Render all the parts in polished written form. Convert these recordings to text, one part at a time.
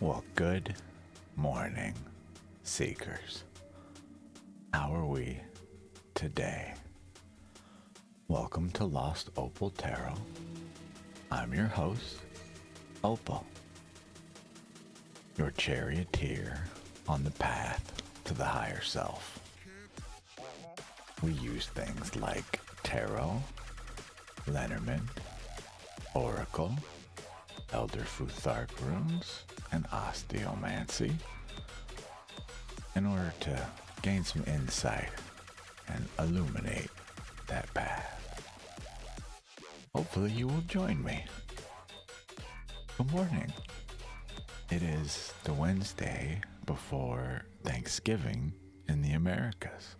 Well, good morning, Seekers. How are we today? Welcome to Lost Opal Tarot. I'm your host, Opal, your charioteer on the path to the higher self. We use things like tarot, Lenormand, oracle, elder Futhark runes, and osteomancy in order to gain some insight and illuminate that path. Hopefully you will join me. Good morning. It is the Wednesday before Thanksgiving in the Americas.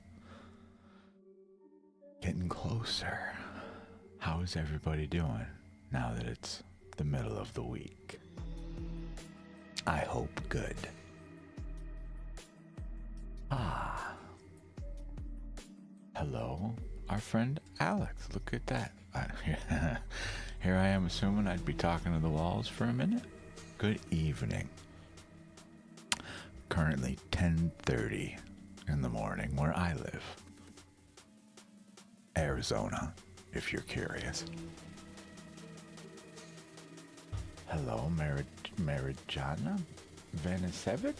Getting closer. How is everybody doing now that it's the middle of the week? I hope good. Hello, our friend Alex. Look at that. Here I am assuming I'd be talking to the walls for a minute. Good evening. Currently 10:30 in the morning where I live. Arizona, if you're curious. Hello, Marijana Vanisevic.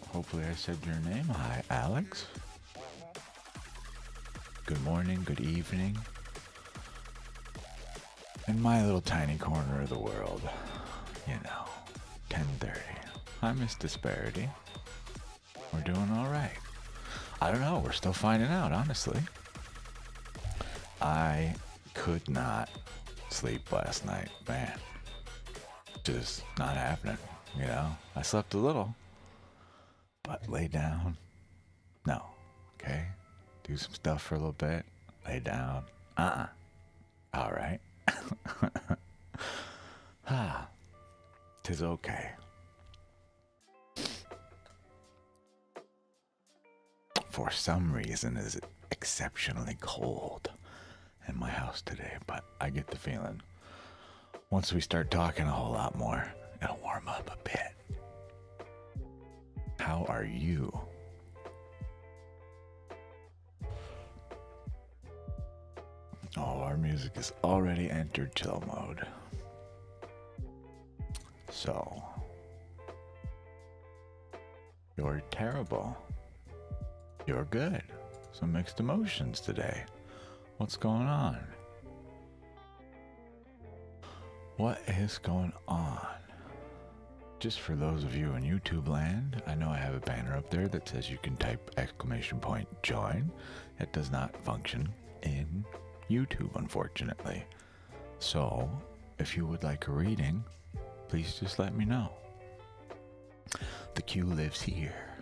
Hopefully I said your name. Hi, Alex. Good morning, good evening. In my little tiny corner of the world, 10:30. Hi, Miss Disparity. We're doing all right. I don't know. We're still finding out, honestly. I could not sleep last night, man. Just not happening, I slept a little, but lay down, no. Okay, do some stuff for a little bit, lay down, all right. Tis okay. For some reason it's exceptionally cold in my house today, but I get the feeling once we start talking a whole lot more, it'll warm up a bit. How are you? Oh, our music has already entered chill mode. So, you're terrible. You're good. Some mixed emotions today. What's going on? What is going on? Just for those of you in YouTube land, I know I have a banner up there that says you can type !join. It does not function in YouTube, unfortunately. So, if you would like a reading, please just let me know. The queue lives here.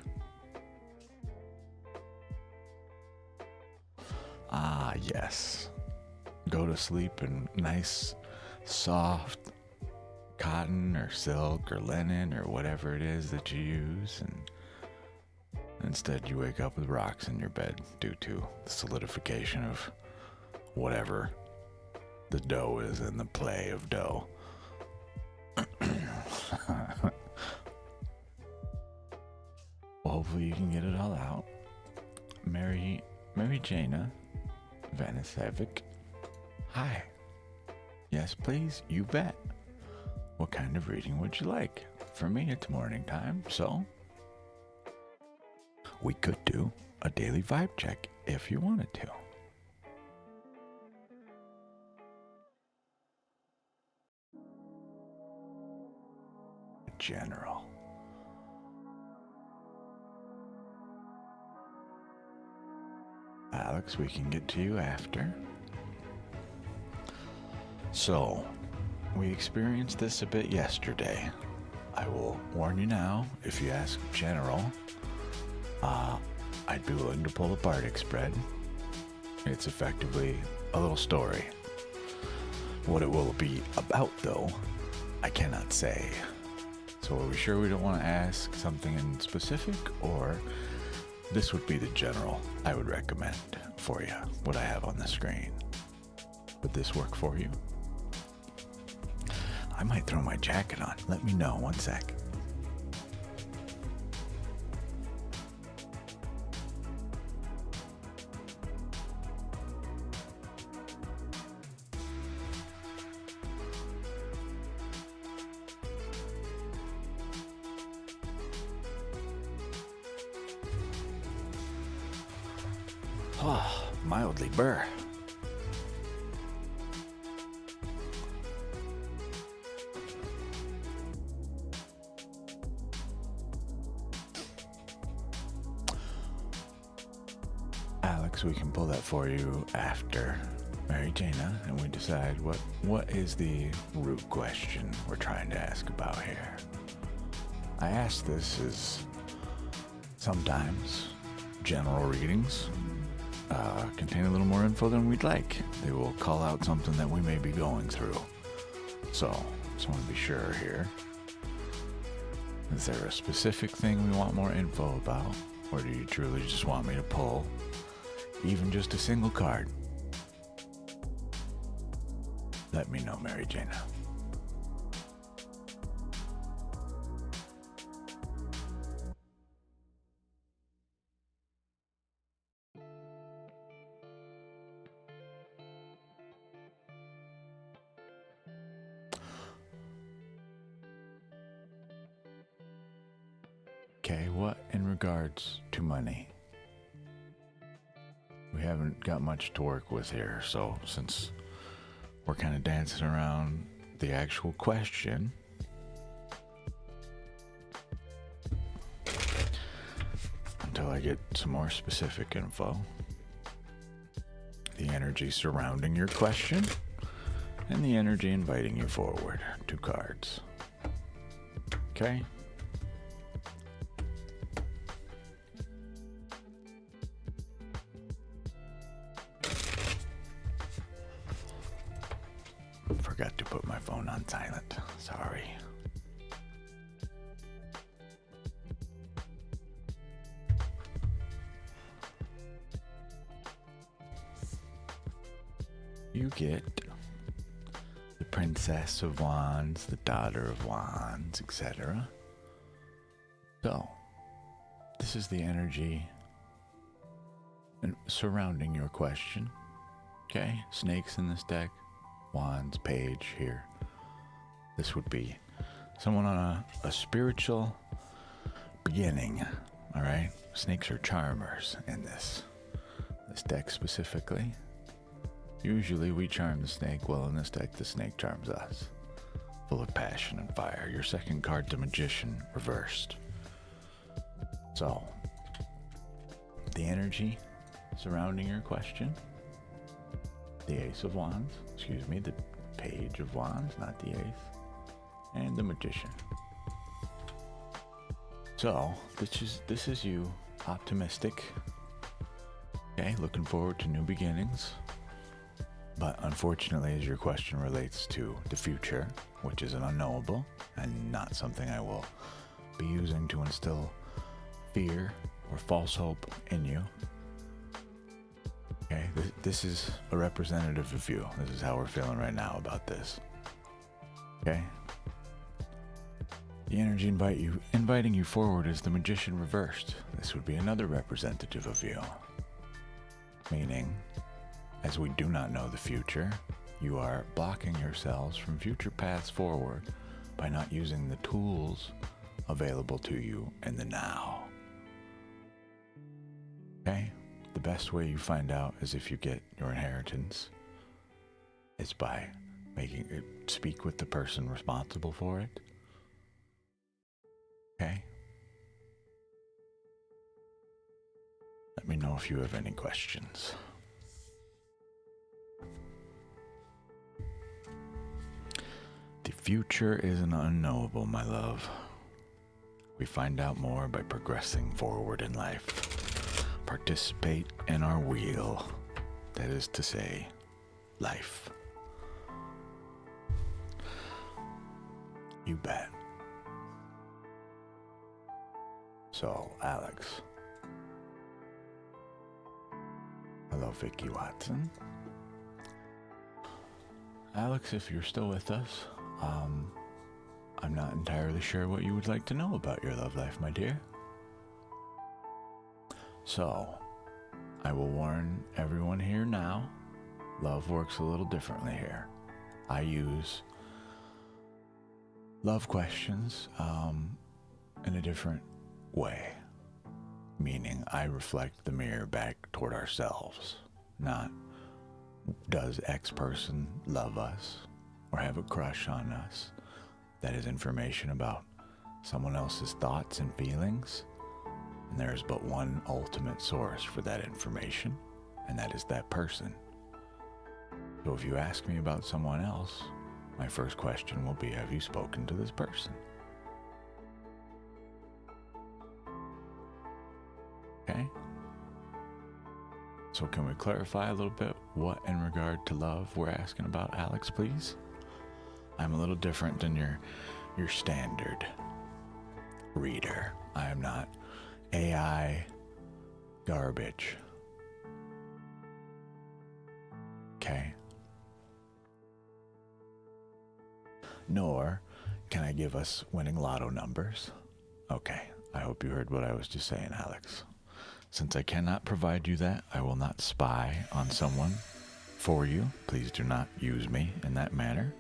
Ah, yes. Go to sleep in nice, soft cotton or silk or linen or whatever it is that you use, and instead you wake up with rocks in your bed due to the solidification of whatever the dough is in the play of dough. Well, hopefully you can get it all out. Mary Jana Vanisevic. Hi. Yes, please, you bet. What kind of reading would you like? For me, it's morning time, so we could do a daily vibe check if you wanted to. General. Alex, we can get to you after. So, we experienced this a bit yesterday. I will warn you now, if you ask General, I'd be willing to pull a bardic spread. It's effectively a little story. What it will be about, though, I cannot say. So are we sure we don't want to ask something in specific, or this would be the general I would recommend for you, what I have on the screen? Would this work for you? I might throw my jacket on. Let me know. One sec. Oh, mildly burr. Alex, we can pull that for you after Mary Jana, and we decide what is the root question we're trying to ask about here. I ask this as sometimes general readings contain a little more info than we'd like. They will call out something that we may be going through. So, just want to be sure here. Is there a specific thing we want more info about? Or do you truly just want me to pull even just a single card? Let me know, Mary Jana. Okay, what in regards to money? We haven't got much to work with here, so since we're kind of dancing around the actual question, until I get some more specific info, the energy surrounding your question and the energy inviting you forward. 2 cards. Okay? Forgot to put my phone on silent. Sorry. You get the Princess of Wands, the Daughter of Wands, etc. So, this is the energy surrounding your question. Okay? Snakes in this deck. Wands, page here. This would be someone on a spiritual beginning. All right, snakes are charmers in this deck specifically. Usually we charm the snake. Well, in this deck, the snake charms us. Full of passion and fire. Your second card, the Magician, reversed. So, the energy surrounding your question. The Ace of Wands, the Page of Wands, not the Ace, and the Magician. So, this is you, optimistic, okay, looking forward to new beginnings, but unfortunately, as your question relates to the future, which is an unknowable, and not something I will be using to instill fear or false hope in you. Okay, this is a representative of you. This is how we're feeling right now about this. Okay? The energy inviting you forward is the Magician reversed. This would be another representative of you. Meaning, as we do not know the future, you are blocking yourselves from future paths forward by not using the tools available to you in the now. Okay? The best way you find out is if you get your inheritance is by making it speak with the person responsible for it. Okay? Let me know if you have any questions. The future is an unknowable, my love. We find out more by progressing forward in life. participate in our wheel. That is to say, life. You bet. So, Alex. Hello, Vicky Watson. Alex, if you're still with us, I'm not entirely sure what you would like to know about your love life, my dear. So, I will warn everyone here now, love works a little differently here. I use love questions in a different way, meaning I reflect the mirror back toward ourselves, not does X person love us or have a crush on us. That is information about someone else's thoughts and feelings, and there is but one ultimate source for that information, and that is that person. So if you ask me about someone else, my first question will be, have you spoken to this person? Okay? So can we clarify a little bit what in regard to love we're asking about, Alex, please? I'm a little different than your standard reader. I am not AI garbage. Okay? Nor can I give us winning lotto numbers. Okay, I hope you heard what I was just saying, Alex. Since I cannot provide you that, I will not spy on someone for you. Please do not use me in that manner.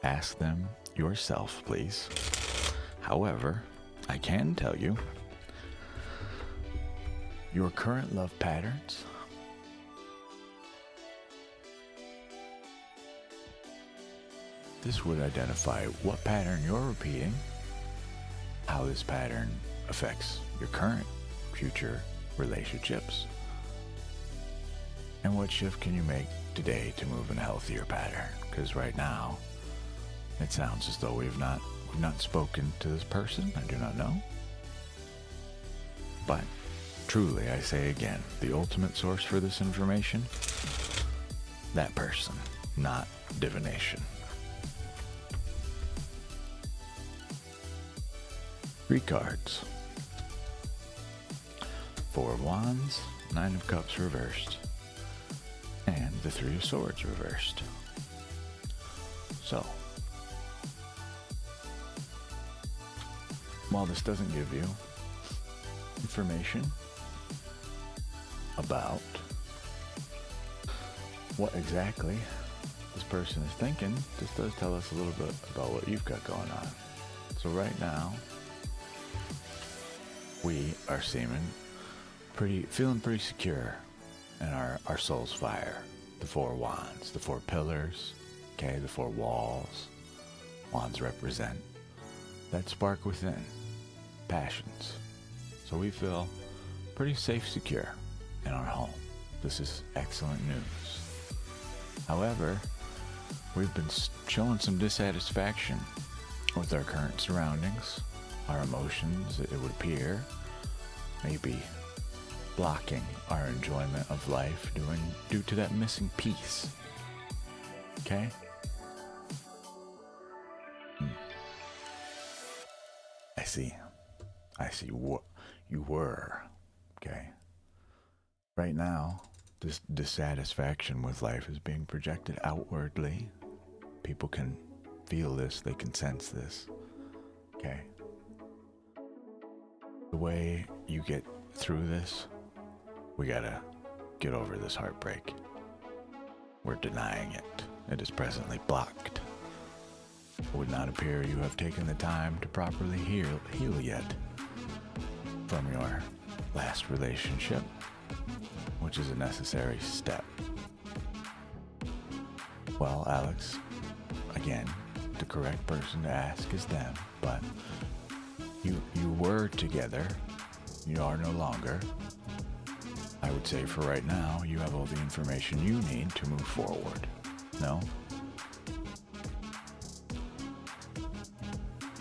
Ask them yourself, please. However, I can tell you your current love patterns this would identify what pattern you're repeating, how this pattern affects your current, future relationships, and what shift can you make today to move in a healthier pattern? Because right now, it sounds as though we've not spoken to this person. I do not know. But truly, I say again, the ultimate source for this information, that person, not divination. 3 cards. 4 of Wands, 9 of Cups reversed, and the 3 of Swords reversed. So, while this doesn't give you information about what exactly this person is thinking, this does tell us a little bit about what you've got going on. So right now, we are feeling pretty secure in our soul's fire. The 4 wands, the 4 pillars, okay, the 4 walls. Wands represent that spark within, passions. So we feel pretty safe, secure in our home. This is excellent news. However, we've been showing some dissatisfaction with our current surroundings. Our emotions, it would appear, may be blocking our enjoyment of life due to that missing piece. Okay? I see what you were. Okay? Right now, this dissatisfaction with life is being projected outwardly. People can feel this, they can sense this. Okay? The way you get through this, we gotta get over this heartbreak. We're denying it. It is presently blocked. It would not appear you have taken the time to properly heal yet from your last relationship, which is a necessary step. Well, Alex, again, the correct person to ask is them, but you were together. You are no longer. I would say for right now, you have all the information you need to move forward. No?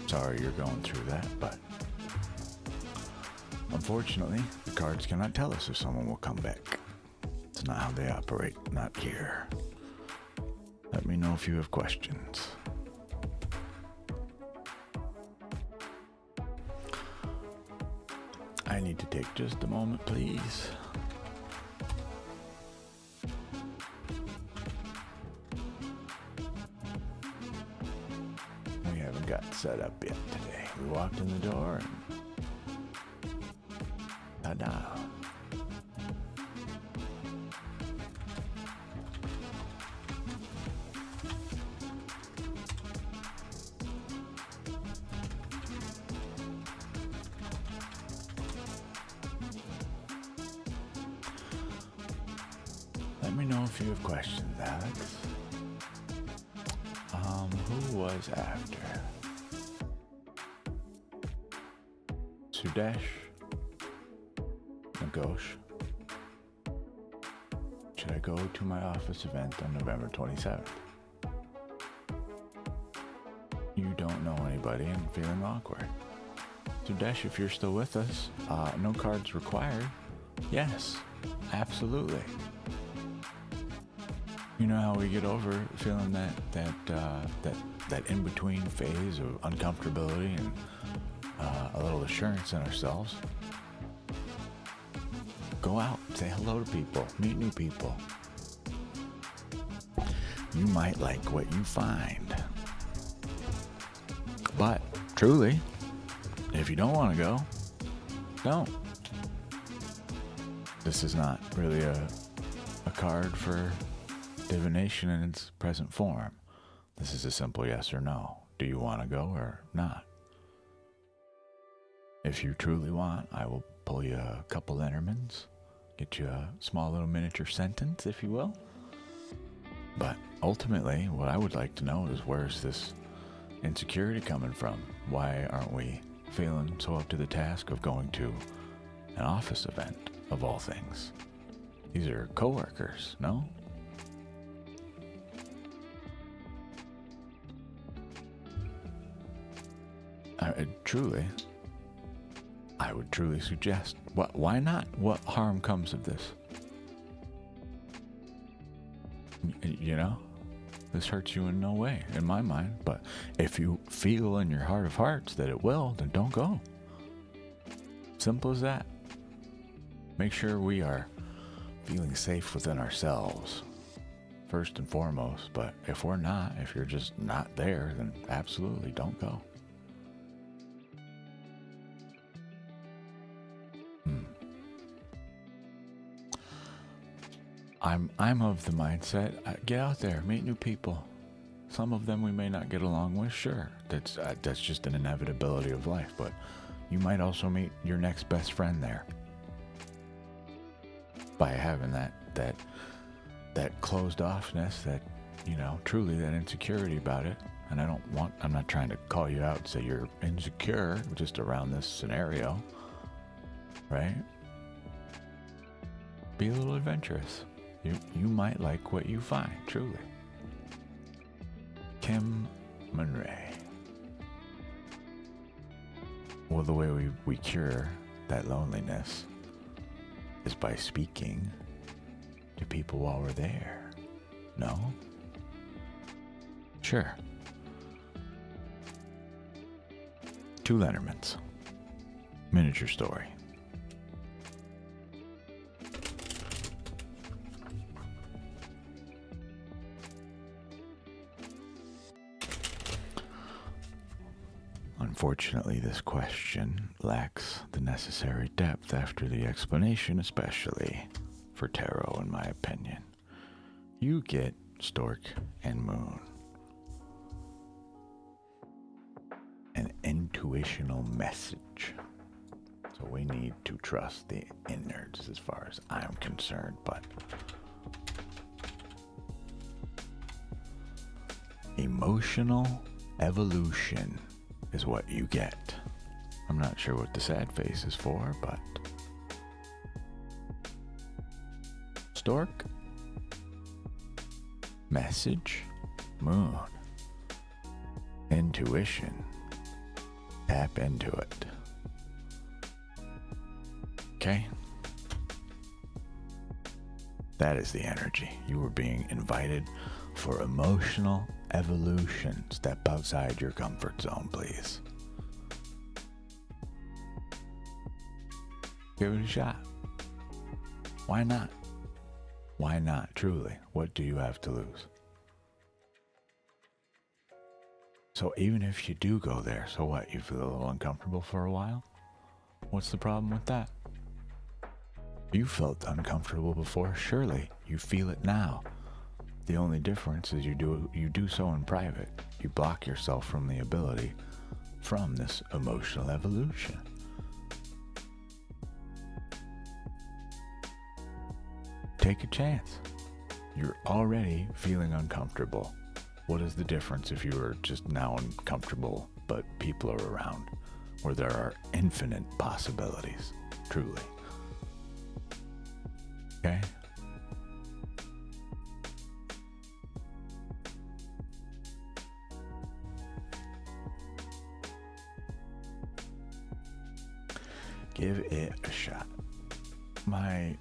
Sorry you're going through that, but Unfortunately, the cards cannot tell us if someone will come back. It's not how they operate, not here. Let me know if you have questions. I need to take just a moment, please. We haven't got set up yet today. We walked in the door and ta-da. Let me know if you have questions, Alex. Who was after? Sudesh? Nagosh? Should I go to my office event on November 27th? You don't know anybody and feeling awkward. Sudesh, if you're still with us, no cards required. Yes, absolutely. You know how we get over feeling that in-between phase of uncomfortability and a little assurance in ourselves. Go out, say hello to people, meet new people. You might like what you find. But truly, if you don't want to go, don't. This is not really a card for divination in its present form. This is a simple yes or no. Do you want to go or not? If you truly want, I will pull you a couple Lenormands, get you a small little miniature sentence, if you will. But ultimately, what I would like to know is, where's this insecurity coming from? Why aren't we feeling so up to the task of going to an office event, of all things? These are coworkers, no? I would truly suggest, why not? What harm comes of this? You know, this hurts you in no way, in my mind, but if you feel in your heart of hearts that it will, then don't go. Simple as that. Make sure we are feeling safe within ourselves, first and foremost, but if we're not, if you're just not there, then absolutely don't go. I'm of the mindset, get out there, meet new people. Some of them we may not get along with, sure. That's just an inevitability of life, but you might also meet your next best friend there. By having that closed offness, that, you know, truly that insecurity about it. And I'm not trying to call you out and say you're insecure just around this scenario, right? Be a little adventurous. You might like what you find, truly. Kim Monray. Well, the way we cure that loneliness is by speaking to people while we're there. No? Sure. 2 Lenormands. Miniature story. Unfortunately, this question lacks the necessary depth after the explanation, especially for tarot, in my opinion. You get Stork and Moon. An intuitional message. So we need to trust the innards as far as I'm concerned, but emotional evolution is what you get. I'm not sure what the sad face is for, but Stork, message, Moon, intuition, tap into it. Okay? That is the energy. You were being invited for emotional evolution. Step outside your comfort zone, please. Give it a shot. Why not? Why not, truly? What do you have to lose? So even if you do go there, so what? You feel a little uncomfortable for a while? What's the problem with that? You felt uncomfortable before, surely you feel it now. The only difference is you do so in private. You block yourself from the ability from this emotional evolution. Take a chance. You're already feeling uncomfortable. What is the difference if you are just now uncomfortable, but people are around, where there are infinite possibilities, truly? Okay? Give it a shot. My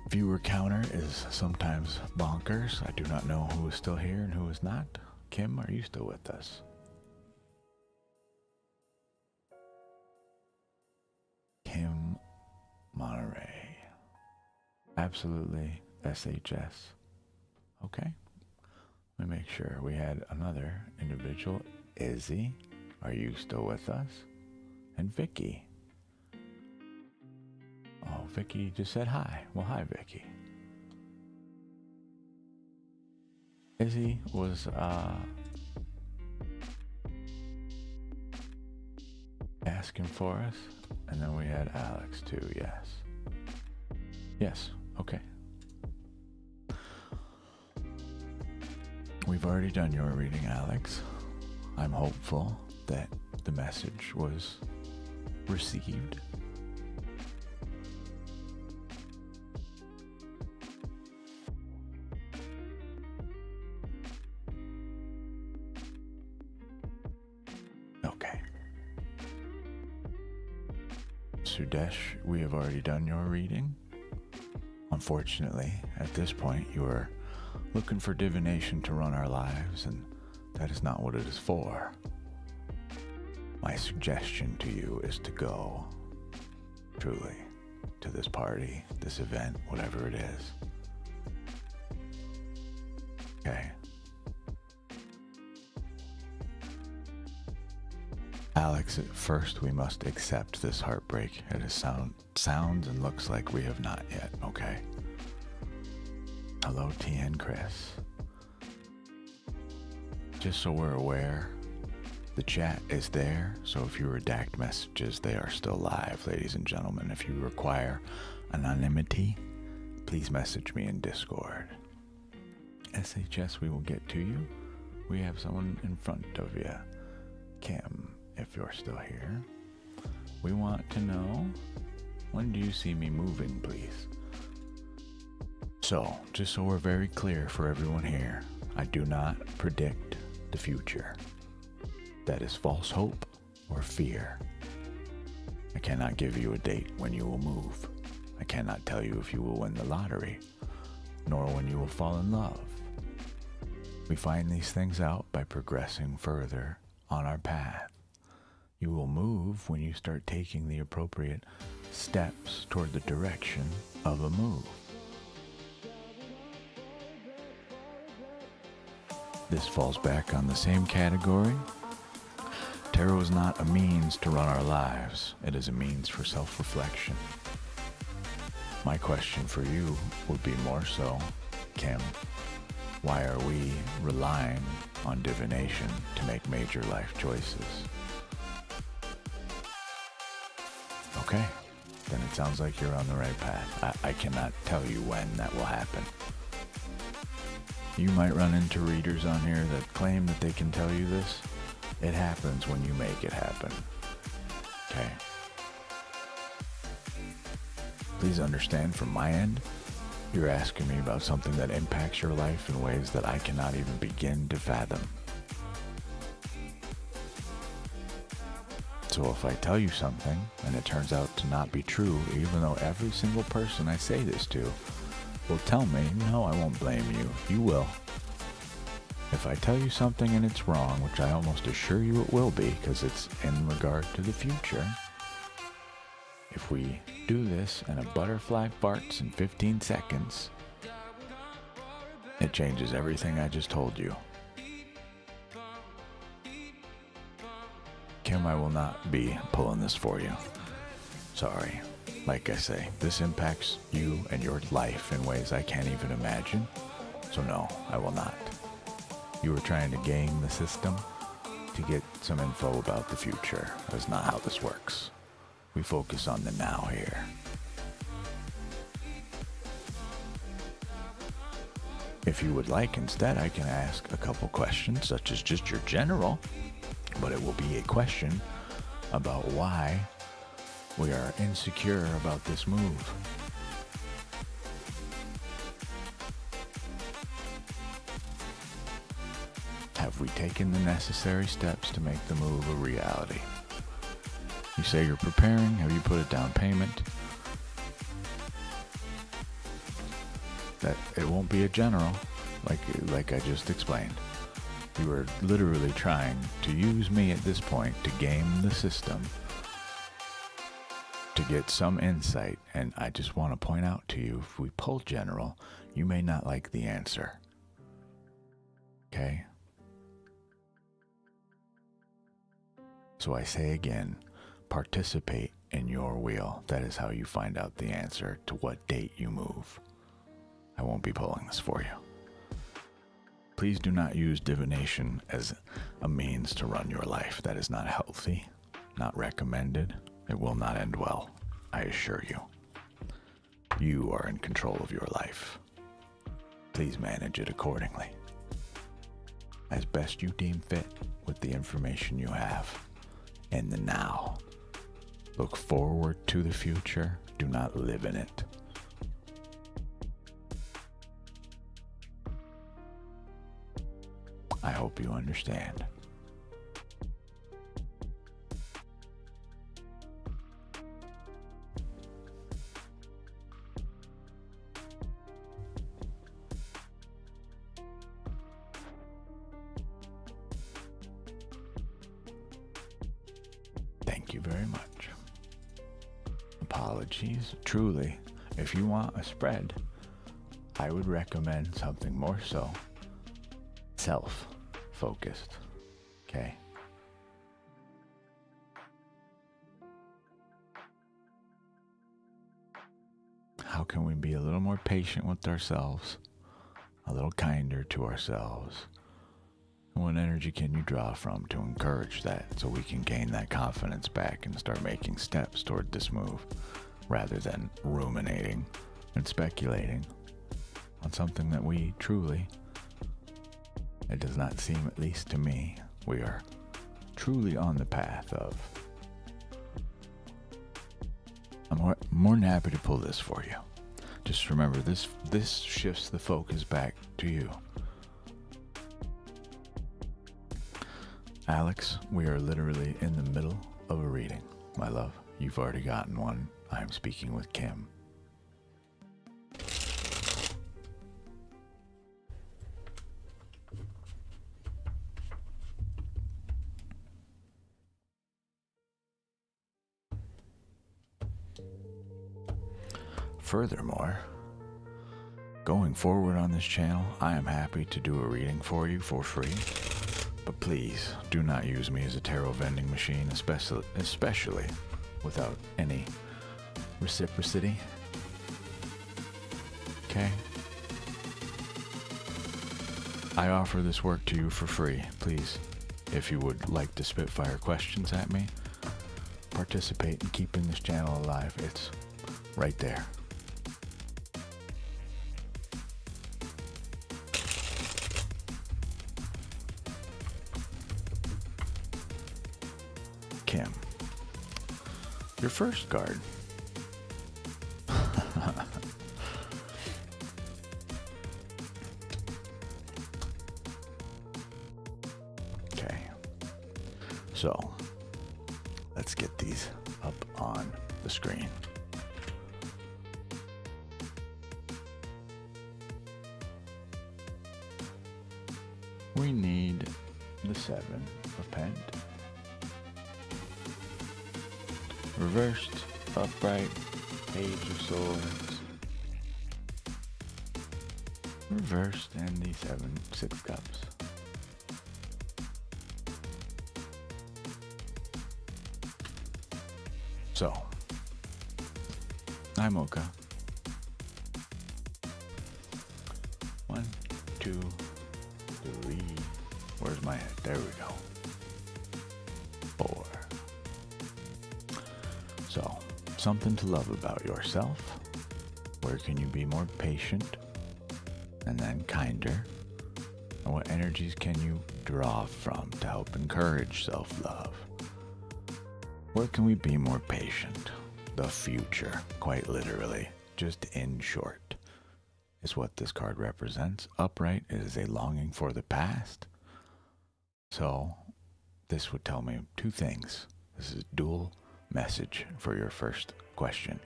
viewer counter is sometimes bonkers. I do not know who is still here and who is not. Kim, are you still with us? Kim Monterey. Absolutely SHS. Okay. Let me make sure. We had another individual. Izzy, are you still with us? And Vicky. Oh, Vicky just said hi. Well, hi, Vicky. Izzy was asking for us, and then we had Alex too. Yes. Yes. Okay. We've already done your reading, Alex. I'm hopeful that the message was received. Okay. Sudesh, we have already done your reading. Unfortunately, at this point, you are looking for divination to run our lives, and that is not what it is for. My suggestion to you is to go, truly, to this party, this event, whatever it is. Okay. Alex, at first we must accept this heartbreak. It is sounds and looks like we have not yet, okay? Hello, T and Chris. Just so we're aware, the chat is there, so if you redact messages, they are still live, ladies and gentlemen. If you require anonymity, please message me in Discord. SHS, we will get to you. We have someone in front of you. Kim, if you're still here. We want to know, when do you see me moving, please? So, just so we're very clear for everyone here, I do not predict the future. That is false hope or fear. I cannot give you a date when you will move. I cannot tell you if you will win the lottery, nor when you will fall in love. We find these things out by progressing further on our path. You will move when you start taking the appropriate steps toward the direction of a move. This falls back on the same category. Tarot is not a means to run our lives. It is a means for self-reflection. My question for you would be more so, Kim, why are we relying on divination to make major life choices? Okay, then it sounds like you're on the right path. I cannot tell you when that will happen. You might run into readers on here that claim that they can tell you this. It happens when you make it happen. Okay? Please understand from my end, you're asking me about something that impacts your life in ways that I cannot even begin to fathom. So if I tell you something and it turns out to not be true, even though every single person I say this to will tell me, no, I won't blame you. You will. If I tell you something and it's wrong, which I almost assure you it will be because it's in regard to the future, if we do this and a butterfly farts in 15 seconds, it changes everything I just told you. Kim, I will not be pulling this for you. Sorry. Like I say, this impacts you and your life in ways I can't even imagine. So no, I will not. You were trying to game the system to get some info about the future. That's not how this works. We focus on the now here. If you would like, instead, I can ask a couple questions, such as just your general, but it will be a question about why we are insecure about this move. Have we taken the necessary steps to make the move a reality? You say you're preparing. Have you put a down payment? That it won't be a general, like I just explained. You are literally trying to use me at this point to game the system to get some insight, and I just want to point out to you, if we pull general, you may not like the answer. Okay? So I say again, participate in your wheel. That is how you find out the answer to what date you move. I won't be pulling this for you. Please do not use divination as a means to run your life. That is not healthy, not recommended. It will not end well, I assure you. You are in control of your life. Please manage it accordingly, as best you deem fit with the information you have in the now. Look forward to the future. Do not live in it. I hope you understand. Thank you very much. Apologies. Truly, if you want a spread, I would recommend something more so self-focused. Okay? How can we be a little more patient with ourselves, a little kinder to ourselves? And what energy can you draw from to encourage that, so we can gain that confidence back and start making steps toward this move, rather than ruminating and speculating on something that we truly, it does not seem, at least to me, we are truly on the path of. I'm more than happy to pull this for you. Just remember, this shifts the focus back to you. Alex, we are literally in the middle of a reading, my love. You've already gotten one. I'm speaking with Kim. Furthermore, going forward on this channel, I am happy to do a reading for you for free. But please do not use me as a tarot vending machine, especially without any reciprocity. Okay? I offer this work to you for free. Please, if you would like to spitfire questions at me, participate in keeping this channel alive. It's right there. Kim, your first card. Okay. So, Let's get these up on the screen. We need the 7 of Pent. Reversed, upright, Page of Swords. Reversed, and the 6 Cups. So, I'm Oka. 1, 2, 3. Where's my head? There we go. 4. So, something to love about yourself. Where can you be more patient and then kinder? And what energies can you draw from to help encourage self-love? Where can we be more patient? The future, quite literally, just in short, is what this card represents. Upright is a longing for the past. So, this would tell me 2 things. This is a dual message for your first question.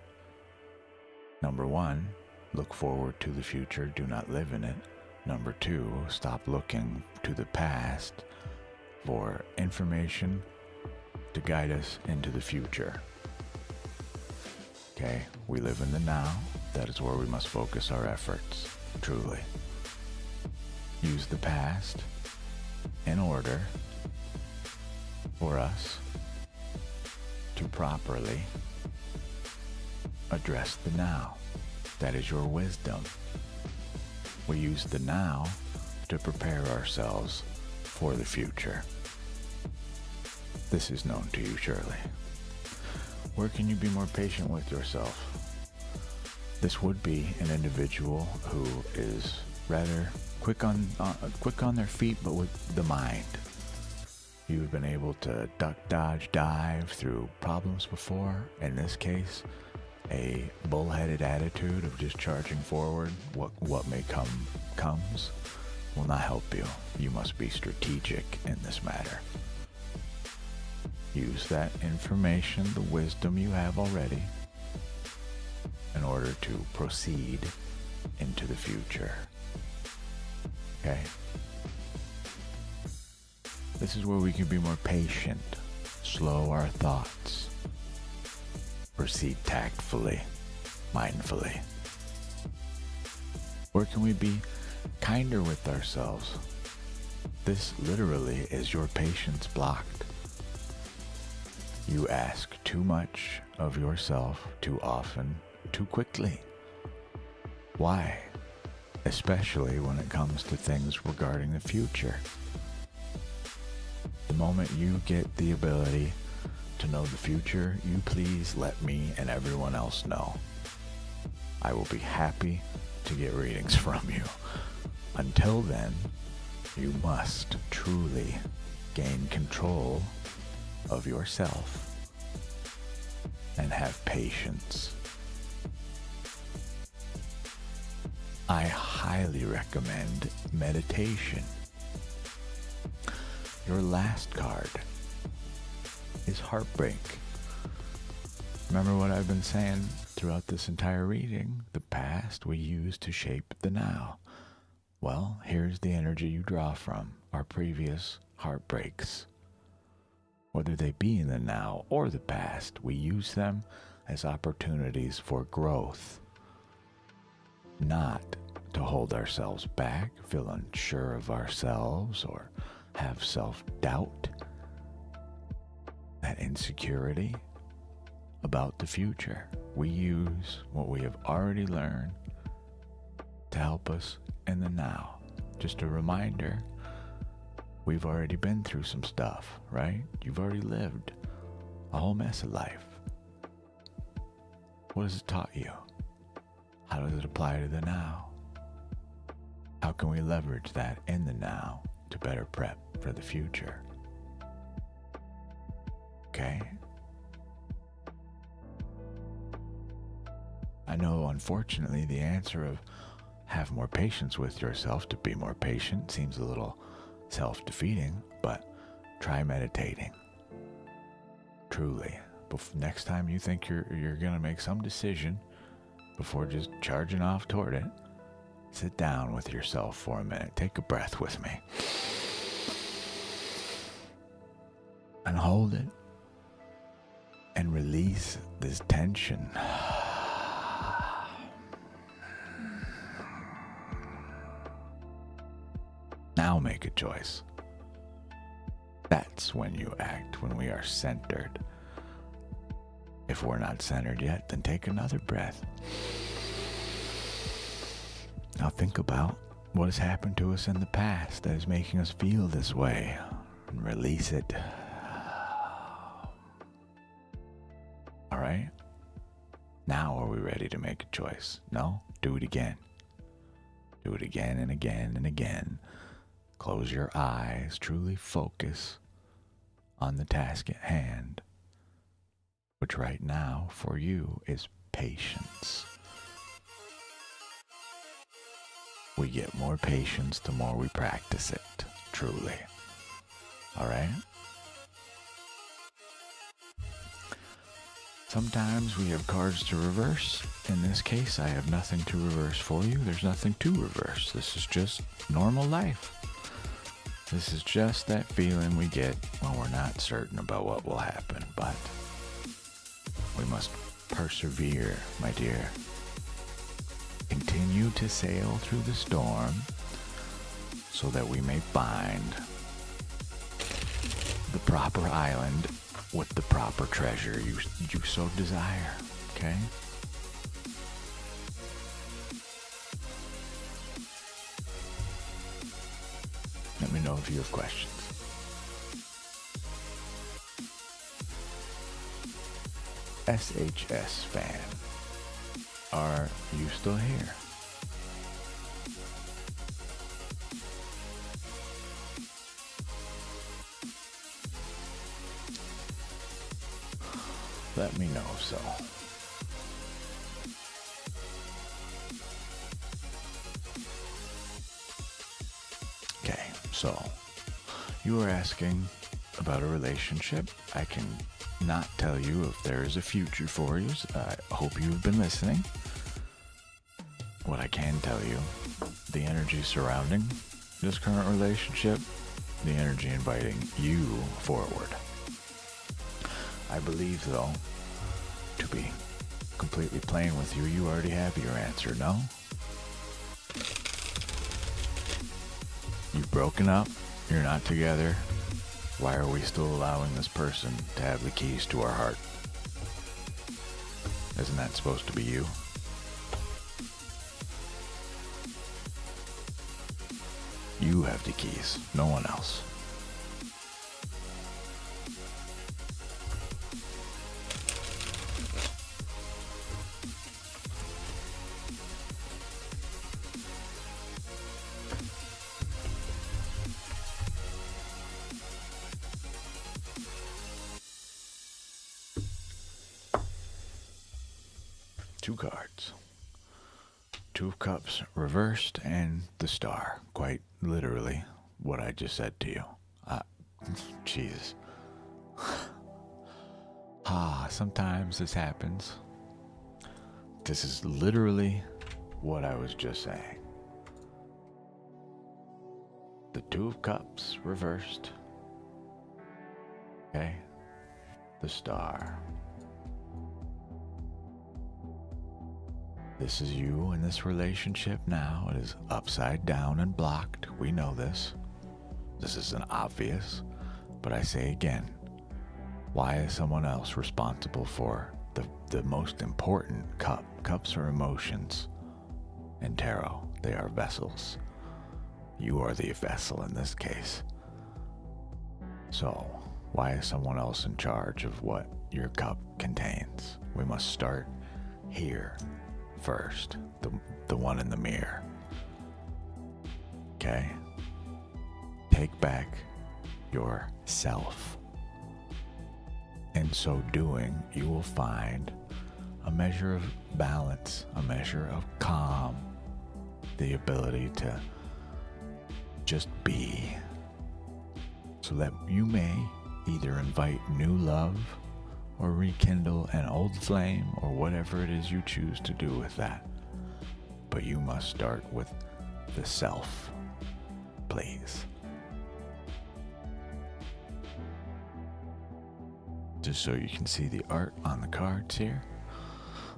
Number 1, look forward to the future, do not live in it. Number 2, stop looking to the past for information to guide us into the future. Okay, we live in the now. That is where we must focus our efforts, truly. Use the past in order for us to properly address the now. That is your wisdom. We use the now to prepare ourselves for the future. This is known to you, surely. Where can you be more patient with yourself? This would be an individual who is rather quick on their feet, but with the mind. You've been able to duck, dodge, dive through problems before. In this case, a bullheaded attitude of just charging forward. What may come comes will not help you. You must be strategic in this matter. Use that information, the wisdom you have already, in order to proceed into the future. Okay? This is where we can be more patient, slow our thoughts, proceed tactfully, mindfully. Where can we be kinder with ourselves? This literally is your patience blocked. You ask too much of yourself too often, too quickly. Why? Especially when it comes to things regarding the future. The moment you get the ability to know the future, you please let me and everyone else know. I will be happy to get readings from you. Until then, you must truly gain control of yourself and have patience. I highly recommend meditation. Your last card is heartbreak. Remember what I've been saying throughout this entire reading? The past we use to shape the now. Well, here's the energy you draw from our previous heartbreaks. Whether they be in the now or the past, we use them as opportunities for growth, not to hold ourselves back, feel unsure of ourselves, or have self-doubt, that insecurity about the future. We use what we have already learned to help us in the now. Just a reminder, we've already been through some stuff, right? You've already lived a whole mess of life. What has it taught you? How does it apply to the now? How can we leverage that in the now to better prep for the future? Okay? I know, unfortunately, the answer of have more patience with yourself, to be more patient, seems a little self-defeating, but try meditating. truly. Next time you think you're going to make some decision before just charging off toward it, sit down with yourself for a minute. Take a breath with me. And hold it. And release this tension. Now make a choice. That's when you act, when we are centered. If we're not centered yet, then take another breath. Now think about what has happened to us in the past that is making us feel this way, and release it. All right? Now are we ready to make a choice? No? Do it again. Do it again and again and again. Close your eyes, truly focus on the task at hand, which right now for you is patience. We get more patience the more we practice it, truly. All right? Sometimes we have cards to reverse. In this case, I have nothing to reverse for you. There's nothing to reverse. This is just normal life. This is just that feeling we get when we're not certain about what will happen, but we must persevere, my dear. Continue to sail through the storm so that we may find the proper island with the proper treasure you so desire, okay? Let me know if you have questions. SHS fan, are you still here? Let me know so. Okay, so you were asking about a relationship. I can not tell you if there is a future for you. I hope you've been listening. What I can tell you, the energy surrounding this current relationship, the energy inviting you forward. I believe, though, to be completely plain with you, you already have your answer, no? You've broken up, you're not together. Why are we still allowing this person to have the keys to our heart? Isn't that supposed to be you? You have the keys, no one else. Two cards. Two of Cups reversed and the Star. Quite literally what I just said to you. Jesus. Sometimes this happens. This is literally what I was just saying. The Two of Cups reversed. Okay. The Star. This is you in this relationship now. It is upside down and blocked. We know this. This isn't obvious. But I say again, why is someone else responsible for the most important cup? Cups are emotions. In tarot, they are vessels. You are the vessel in this case. So, why is someone else in charge of what your cup contains? We must start here. First, the one in the mirror. Okay? Take back yourself. In so doing, you will find a measure of balance, a measure of calm, the ability to just be, so that you may either invite new love or rekindle an old flame or whatever it is you choose to do with that. But you must start with the self, please. Just so you can see the art on the cards here.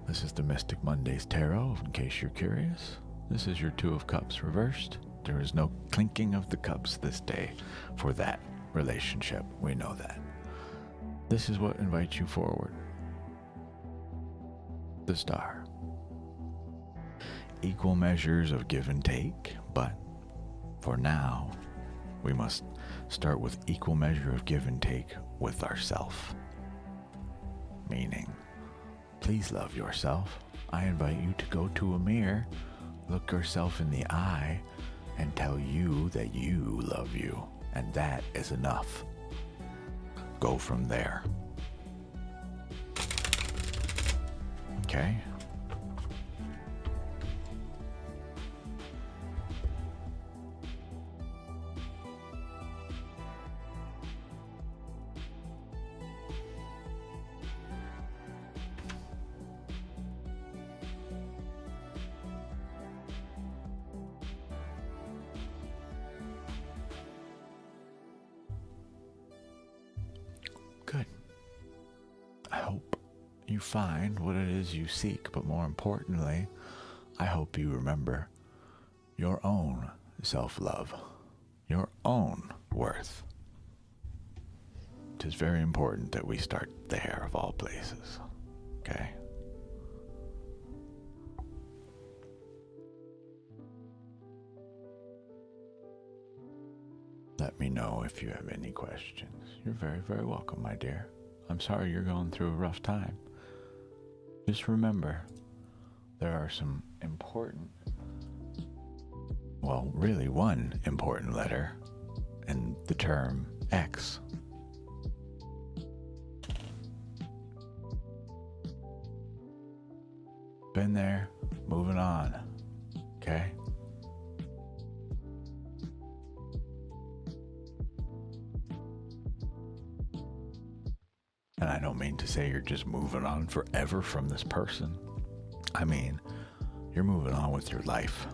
This is the Mystic Mondays Tarot, in case you're curious. This is your Two of Cups reversed. There is no clinking of the cups this day for that relationship. We know that. This is what invites you forward. The Star. Equal measures of give and take, but for now, we must start with equal measure of give and take with ourself. Meaning, please love yourself. I invite you to go to a mirror, look yourself in the eye, and tell you that you love you, and that is enough. Go from there. Okay? Good. I hope you find what it is you seek, but more importantly, I hope you remember your own self-love, your own worth. It is very important that we start there of all places, okay? Let me know if you have any questions. You're very, very welcome, my dear. I'm sorry you're going through a rough time. Just remember, there are some important, well, really one important letter in the term X. Been there, moving on, okay? And I don't mean to say you're just moving on forever from this person. I mean, you're moving on with your life.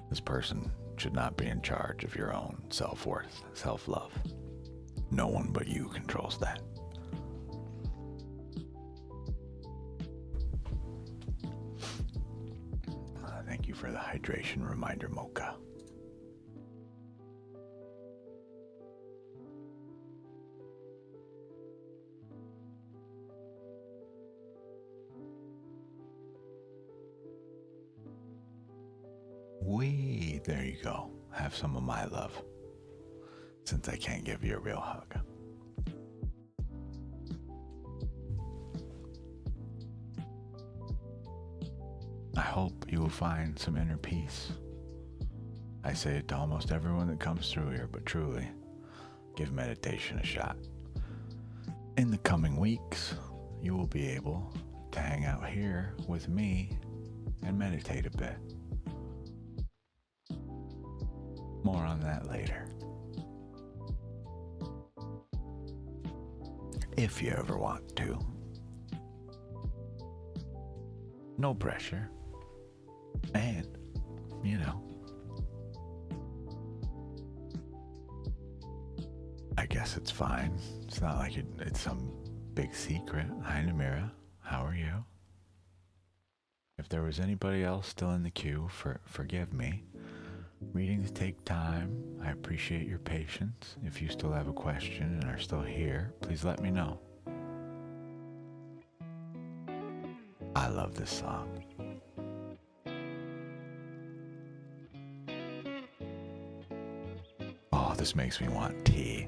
This person should not be in charge of your own self-worth, self-love. No one but you controls that. Thank you for the hydration reminder, Mocha. There you go. Have some of my love, since I can't give you a real hug. I hope you will find some inner peace. I say it to almost everyone that comes through here, but truly, give meditation a shot. In the coming weeks, you will be able to hang out here with me and meditate a bit. More on that later. If you ever want to. No pressure. And, you know, I guess it's fine. It's not like it's some big secret. Hi, Namira. How are you? If there was anybody else still in the queue, forgive me. Readings take time. I appreciate your patience. If you still have a question and are still here, please let me know. I love this song. Oh, this makes me want tea.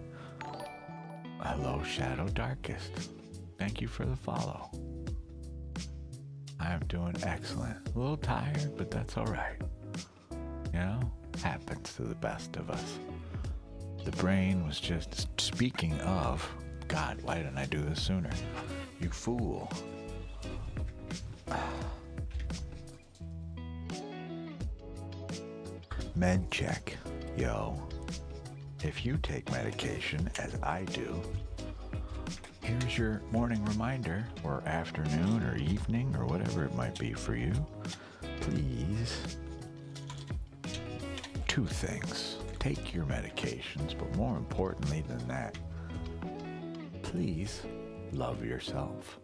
Hello, Shadow Darkest. Thank you for the follow. I am doing excellent. A little tired, but that's all right. You know, happens to the best of us. The brain was just, speaking of, God, why didn't I do this sooner? You fool. Med check, yo. If you take medication, as I do, here's your morning reminder, or afternoon or evening or whatever it might be for you. Please, 2 things. Take your medications, but more importantly than that, please love yourself.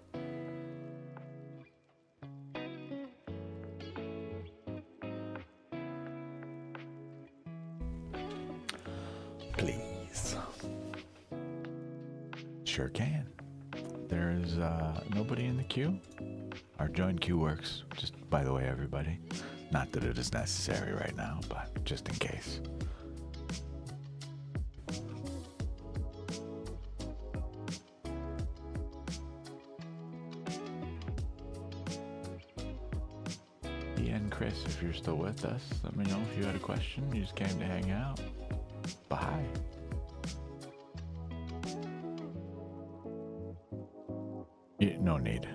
Please. Sure can. There's nobody in the queue. Our join queue works, just by the way, everybody. Not that it is necessary right now, but just in case. And Chris, if you're still with us, let me know if you had a question. You just came to hang out. Bye. Yeah, no need.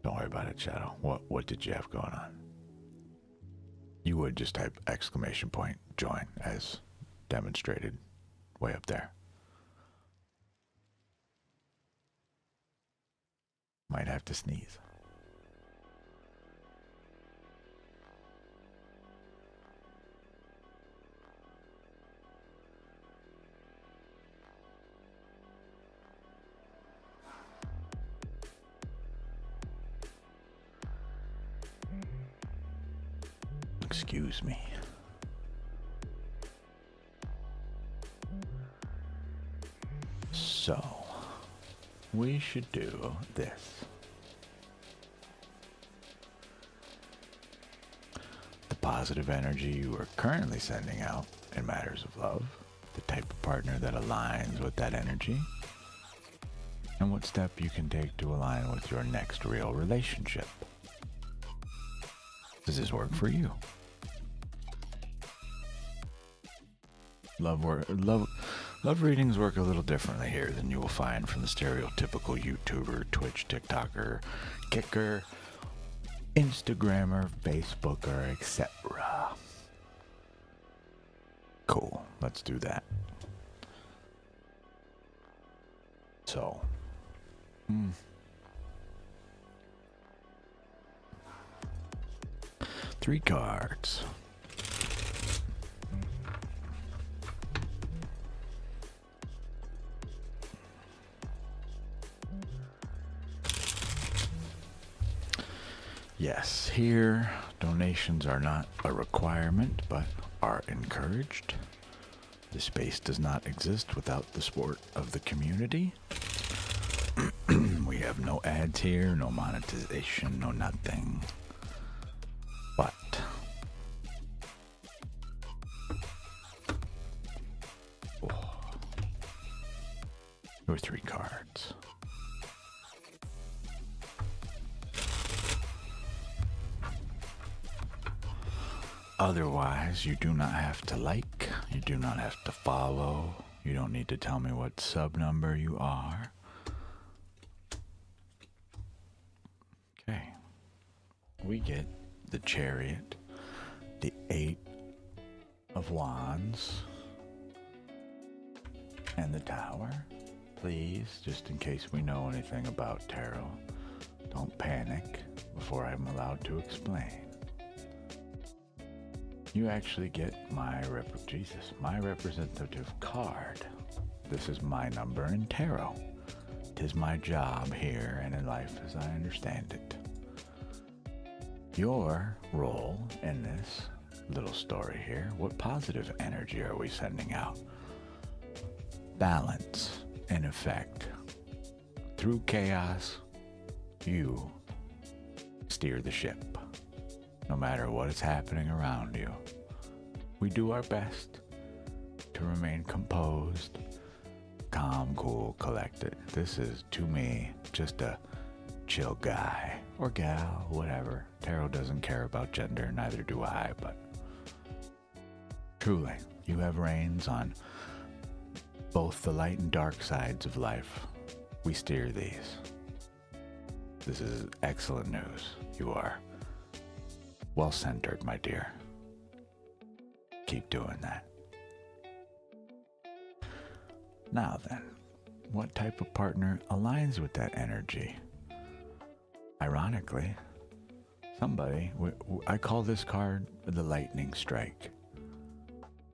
Don't worry about it, Shadow. What did you have going on? You would just type !join as demonstrated way up there. Might have to sneeze. Excuse me. So, we should do this. The positive energy you are currently sending out in matters of love, the type of partner that aligns with that energy, and what step you can take to align with your next real relationship. Does this work for you? Love readings work a little differently here than you will find from the stereotypical YouTuber, Twitch, TikToker, Kicker, Instagrammer, Facebooker, etc. Cool, let's do that. So, 3 cards. Yes, here donations are not a requirement, but are encouraged. The space does not exist without the support of the community. We have no ads here, no monetization, no nothing. But your 3 cards. Otherwise, you do not have to like, you do not have to follow, you don't need to tell me what sub number you are. Okay. We get the Chariot, the 8 of Wands, and the Tower. Please, just in case we know anything about tarot, don't panic before I'm allowed to explain. You actually get my representative card. This is my number in tarot. 'Tis my job here and in life as I understand it. Your role in this little story here, what positive energy are we sending out? Balance, in effect. Through chaos, you steer the ship. No matter what is happening around you, we do our best to remain composed, calm, cool, collected. This is, to me, just a chill guy or gal, whatever. Tarot doesn't care about gender, neither do I, but truly, you have reins on both the light and dark sides of life. We steer these. This is excellent news. You are well-centered, my dear. Keep doing that. Now then, what type of partner aligns with that energy? Ironically, somebody, I call this card the lightning strike.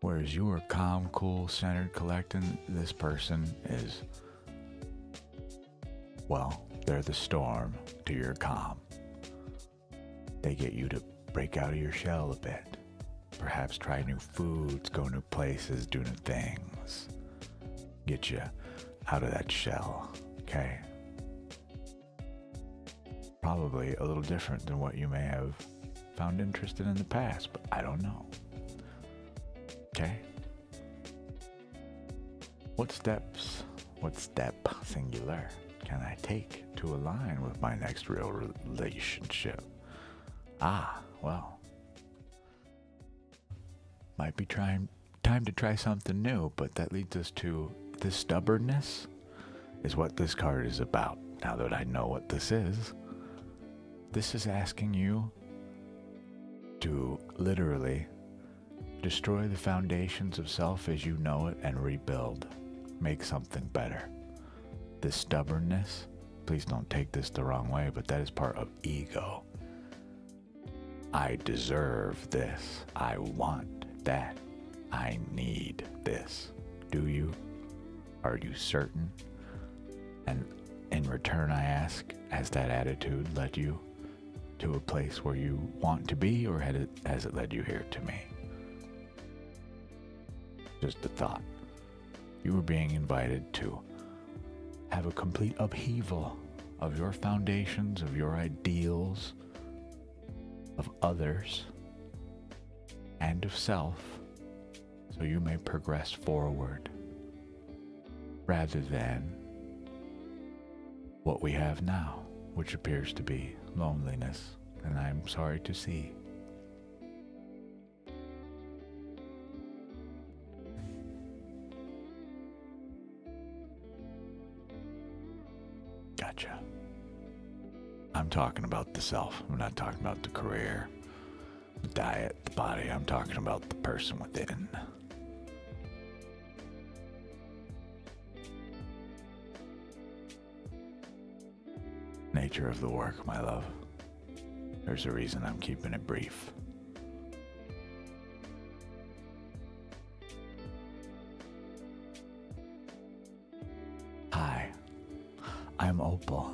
Whereas you are calm, cool, centered, collected, this person is, well, they're the storm to your calm. They get you to break out of your shell a bit. Perhaps try new foods, go new places, do new things. Get you out of that shell, okay? Probably a little different than what you may have found interested in the past, but I don't know. Okay? What step, singular, can I take to align with my next real relationship? Well, might be time to try something new, but that leads us to this stubbornness is what this card is about. Now that I know what this is asking you to literally destroy the foundations of self as you know it and rebuild. Make something better. This stubbornness, please don't take this the wrong way, but that is part of ego. I deserve this. I want that. I need this. Do you? Are you certain? And in return, I ask, has that attitude led you to a place where you want to be, or has it led you here to me? Just a thought. You were being invited to have a complete upheaval of your foundations, of your ideals, of others, and of self, so you may progress forward, rather than what we have now, which appears to be loneliness, and I'm sorry to see. Gotcha. I'm talking about the self. I'm not talking about the career, the diet, the body. I'm talking about the person within. Nature of the work, my love. There's a reason I'm keeping it brief. Hi, I'm Opal.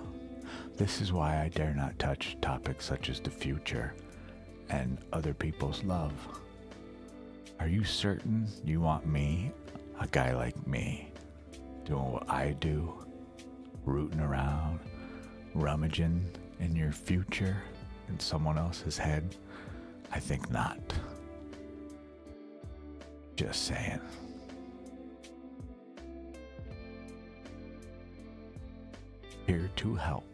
This is why I dare not touch topics such as the future and other people's love. Are you certain you want me, a guy like me, doing what I do, rooting around, rummaging in your future in someone else's head? I think not. Just saying. Here to help,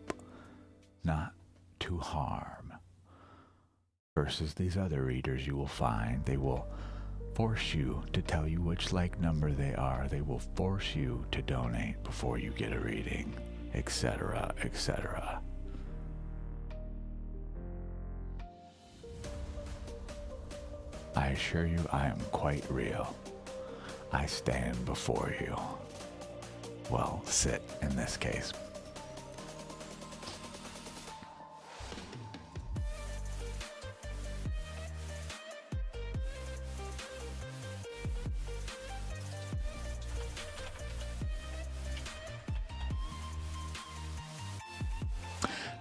not to harm. Versus these other readers you will find, they will force you to tell you which like number they are. They will force you to donate before you get a reading, etc., etc. I assure you I am quite real. I stand before you. Well, sit in this case.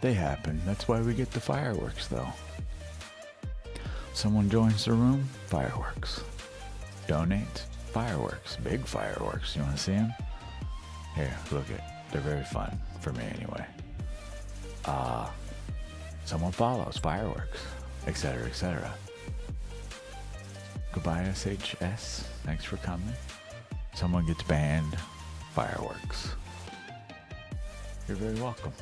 They happen. That's why we get the fireworks, though. Someone joins the room, fireworks. Donates, fireworks. Big fireworks. You want to see them? Here, look it. They're very fun, for me anyway. Someone follows, fireworks, etc., etc. Goodbye, SHS. Thanks for coming. Someone gets banned, fireworks. You're very welcome.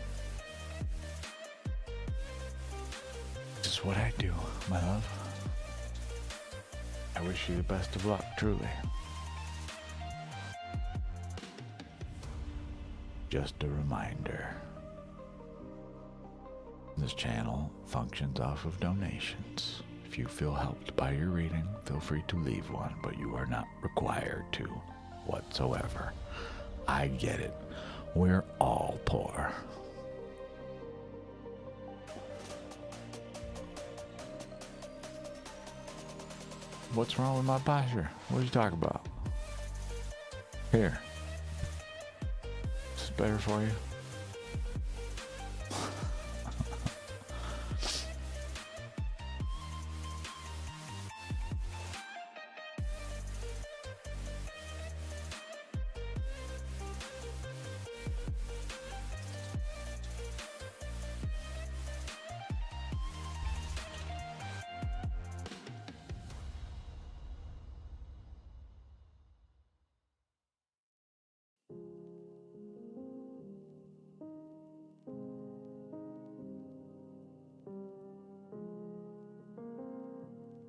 This is what I do, my love. I wish you the best of luck, truly. Just a reminder. This channel functions off of donations. If you feel helped by your reading, feel free to leave one, but you are not required to whatsoever. I get it. We're all poor. What's wrong with my posture? What are you talking about? Here. This is better for you.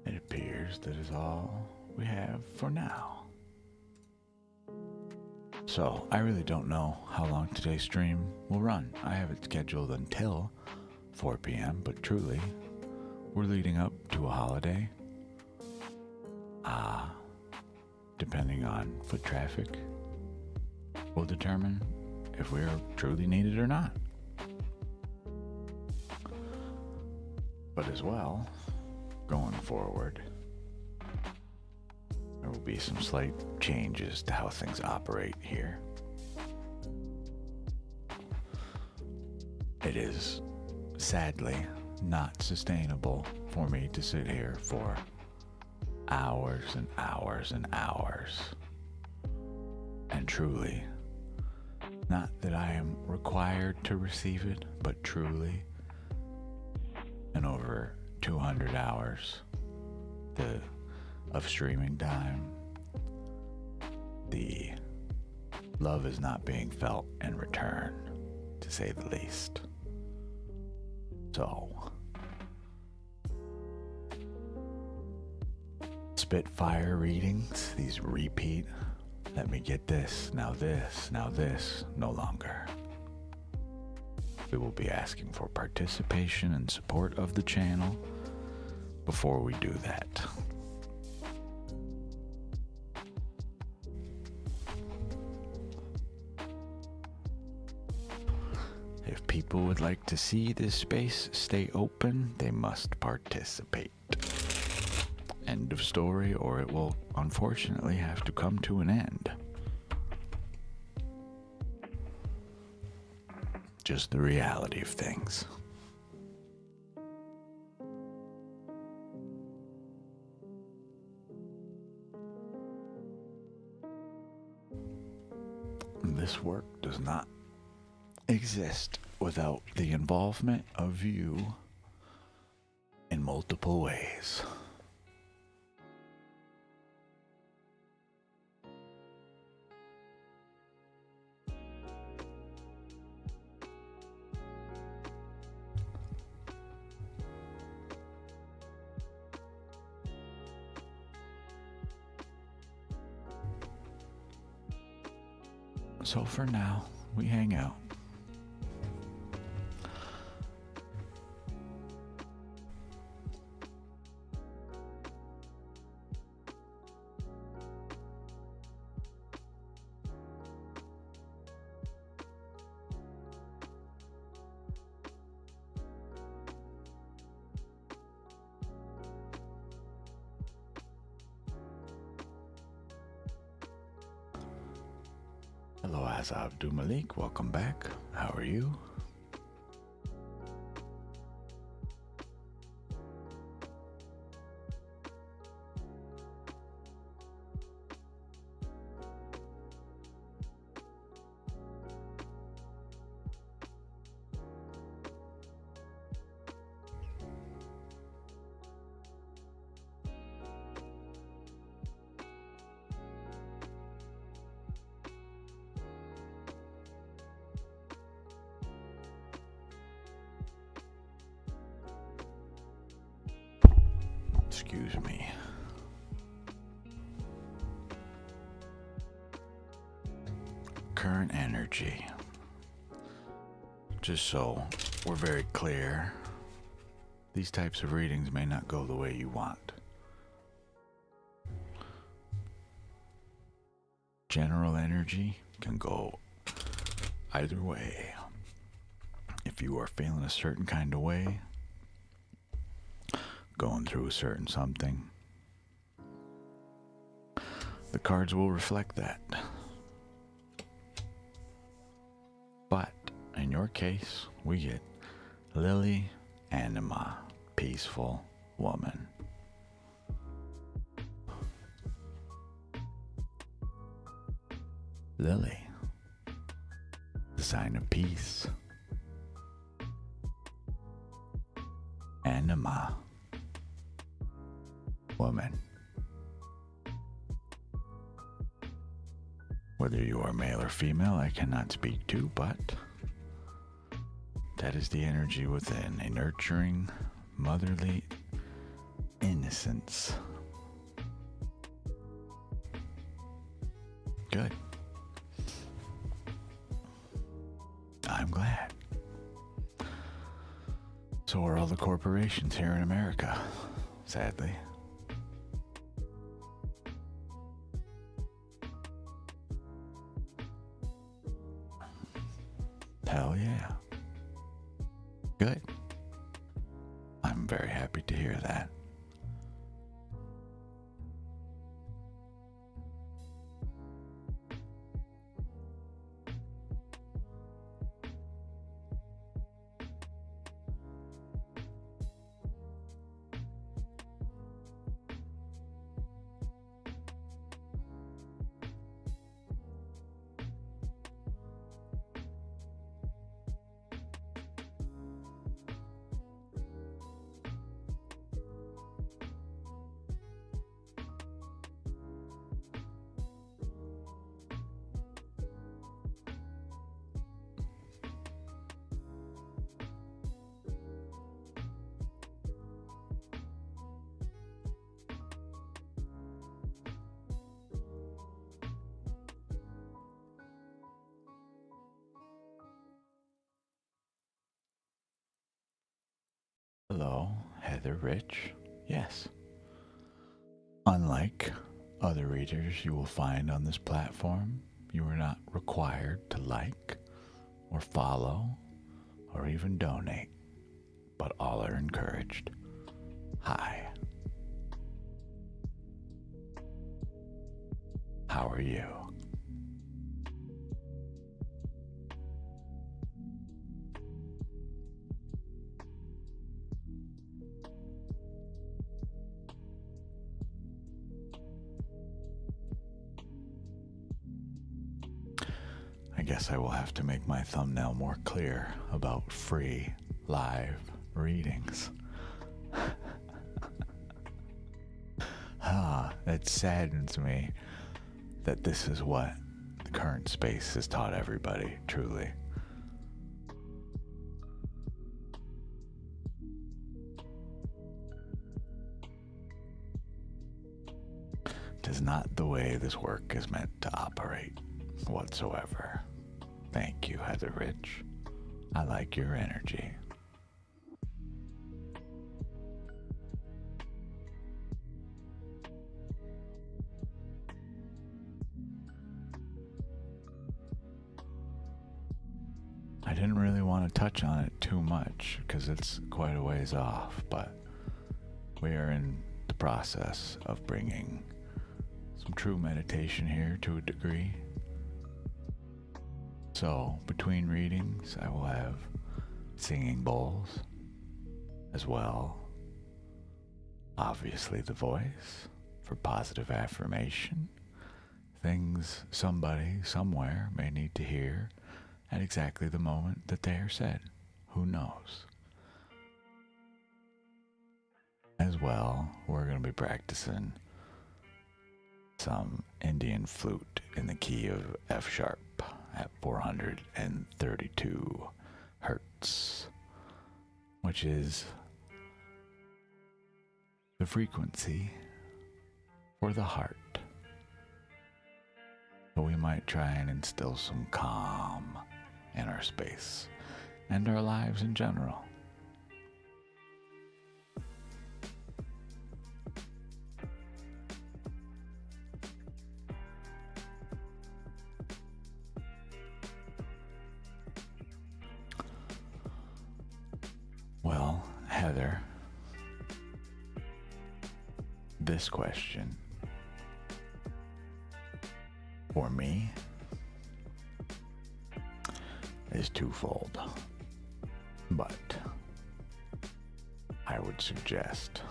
It appears that is all we have for now. So, I really don't know how long today's stream will run. I have it scheduled until 4 p.m., but truly, we're leading up to a holiday. Depending on foot traffic, will determine if we're truly needed or not. But as well, going forward, there will be some slight changes to how things operate here. It is sadly not sustainable for me to sit here for hours and hours and hours. And truly, not that I am required to receive it, but truly, in over 200 hours of streaming time, the love is not being felt in return, to say the least. So, Spitfire readings, these repeat, let me get this, now this, now this, no longer. We will be asking for participation and support of the channel before we do that. If people would like to see this space stay open, they must participate. End of story, or it will unfortunately have to come to an end. Just the reality of things. This work does not exist without the involvement of you in multiple ways. So for now, we hang out. Hello, Azabdu Malik. Welcome back. How are you? Excuse me. Current energy. Just so we're very clear, these types of readings may not go the way you want. General energy can go either way. If you are feeling a certain kind of way, going through a certain something, the cards will reflect that. But in your case, we get Lily Anima, peaceful woman. Lily, the sign of peace. Anima, woman. Whether you are male or female, I cannot speak to, but that is the energy within, a nurturing, motherly innocence. Good. I'm glad. So are all the corporations here in America, sadly. Hell yeah. Good. I'm very happy to hear that. Hello, Heather Rich. Yes. Unlike other readers you will find on this platform, you are not required to like or follow or even donate, but all are encouraged. Hi. How are you? I guess I will have to make my thumbnail more clear about free live readings. It saddens me that this is what the current space has taught everybody, truly. It is not the way this work is meant to operate whatsoever. Thank you, Heather Rich. I like your energy. I didn't really want to touch on it too much because it's quite a ways off, but we are in the process of bringing some true meditation here to a degree. So, between readings, I will have singing bowls as well. Obviously, the voice for positive affirmation. Things somebody, somewhere may need to hear at exactly the moment that they are said. Who knows? As well, we're going to be practicing some Indian flute in the key of F sharp at 432 hertz, which is the frequency for the heart. So we might try and instill some calm in our space and our lives in general. Heather, this question for me is twofold, but I would suggest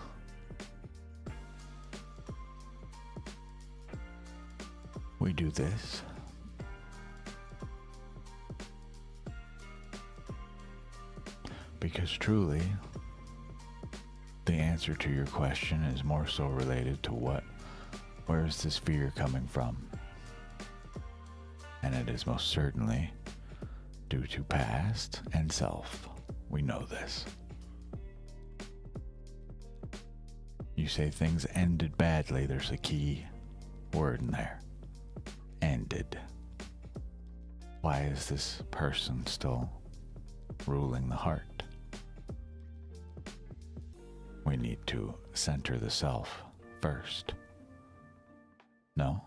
we do this because truly the answer to your question is more so related to where is this fear coming from? And it is most certainly due to past and self. We know this. You say things ended badly, there's a key word in there. Ended. Why is this person still ruling the heart? We need to center the self first. No?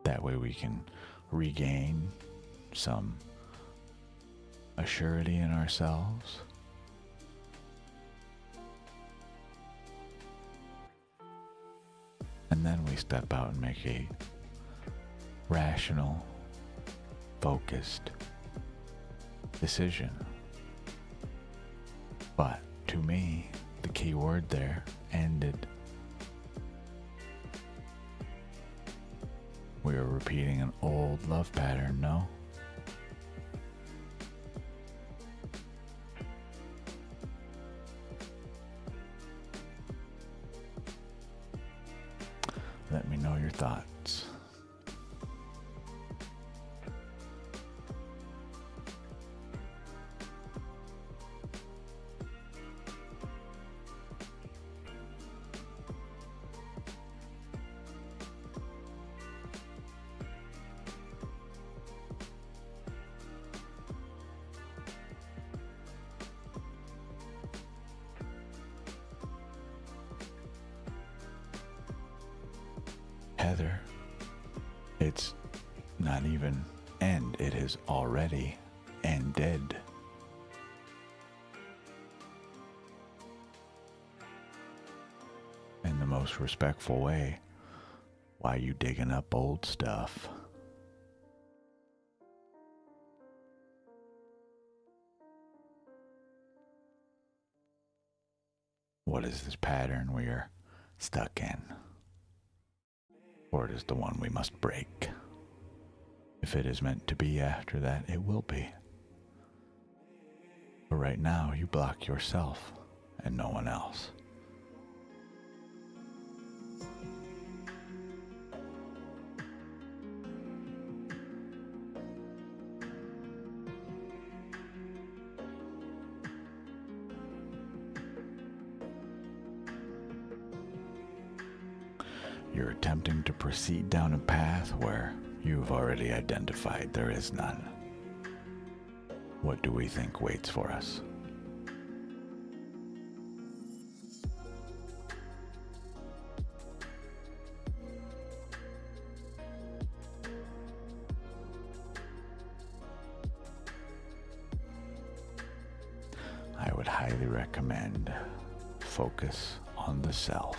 That way we can regain some assurity in ourselves. And then we step out and make a rational, focused decision. But to me, the key word there, ended. We are repeating an old love pattern, no? Let me know your thoughts. Heather, it's not even end, it is already ended. In the most respectful way, why you digging up old stuff? What is this pattern we are stuck in? Or it is the one we must break. If it is meant to be after that, it will be. But right now, you block yourself and no one else. You're attempting to proceed down a path where you've already identified there is none. What do we think waits for us? I would highly recommend focus on the self.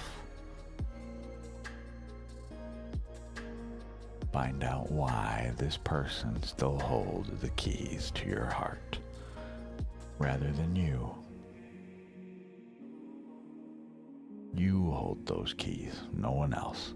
Find out why this person still holds the keys to your heart rather than you. You hold those keys, no one else.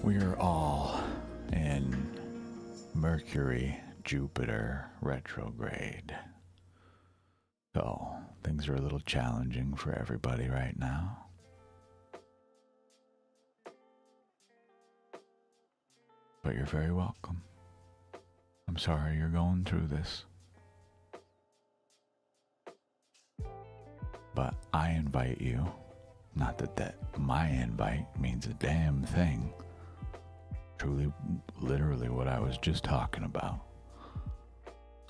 We are all in Mercury, Jupiter retrograde. So, things are a little challenging for everybody right now. But you're very welcome. I'm sorry you're going through this. But I invite you, not that my invite means a damn thing. Truly, literally what I was just talking about.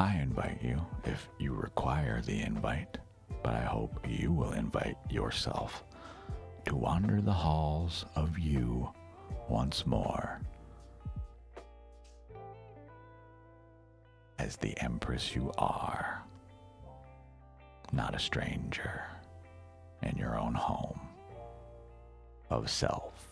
I invite you if you require the invite, but I hope you will invite yourself to wander the halls of you once more. As the Empress you are, not a stranger, in your own home of self.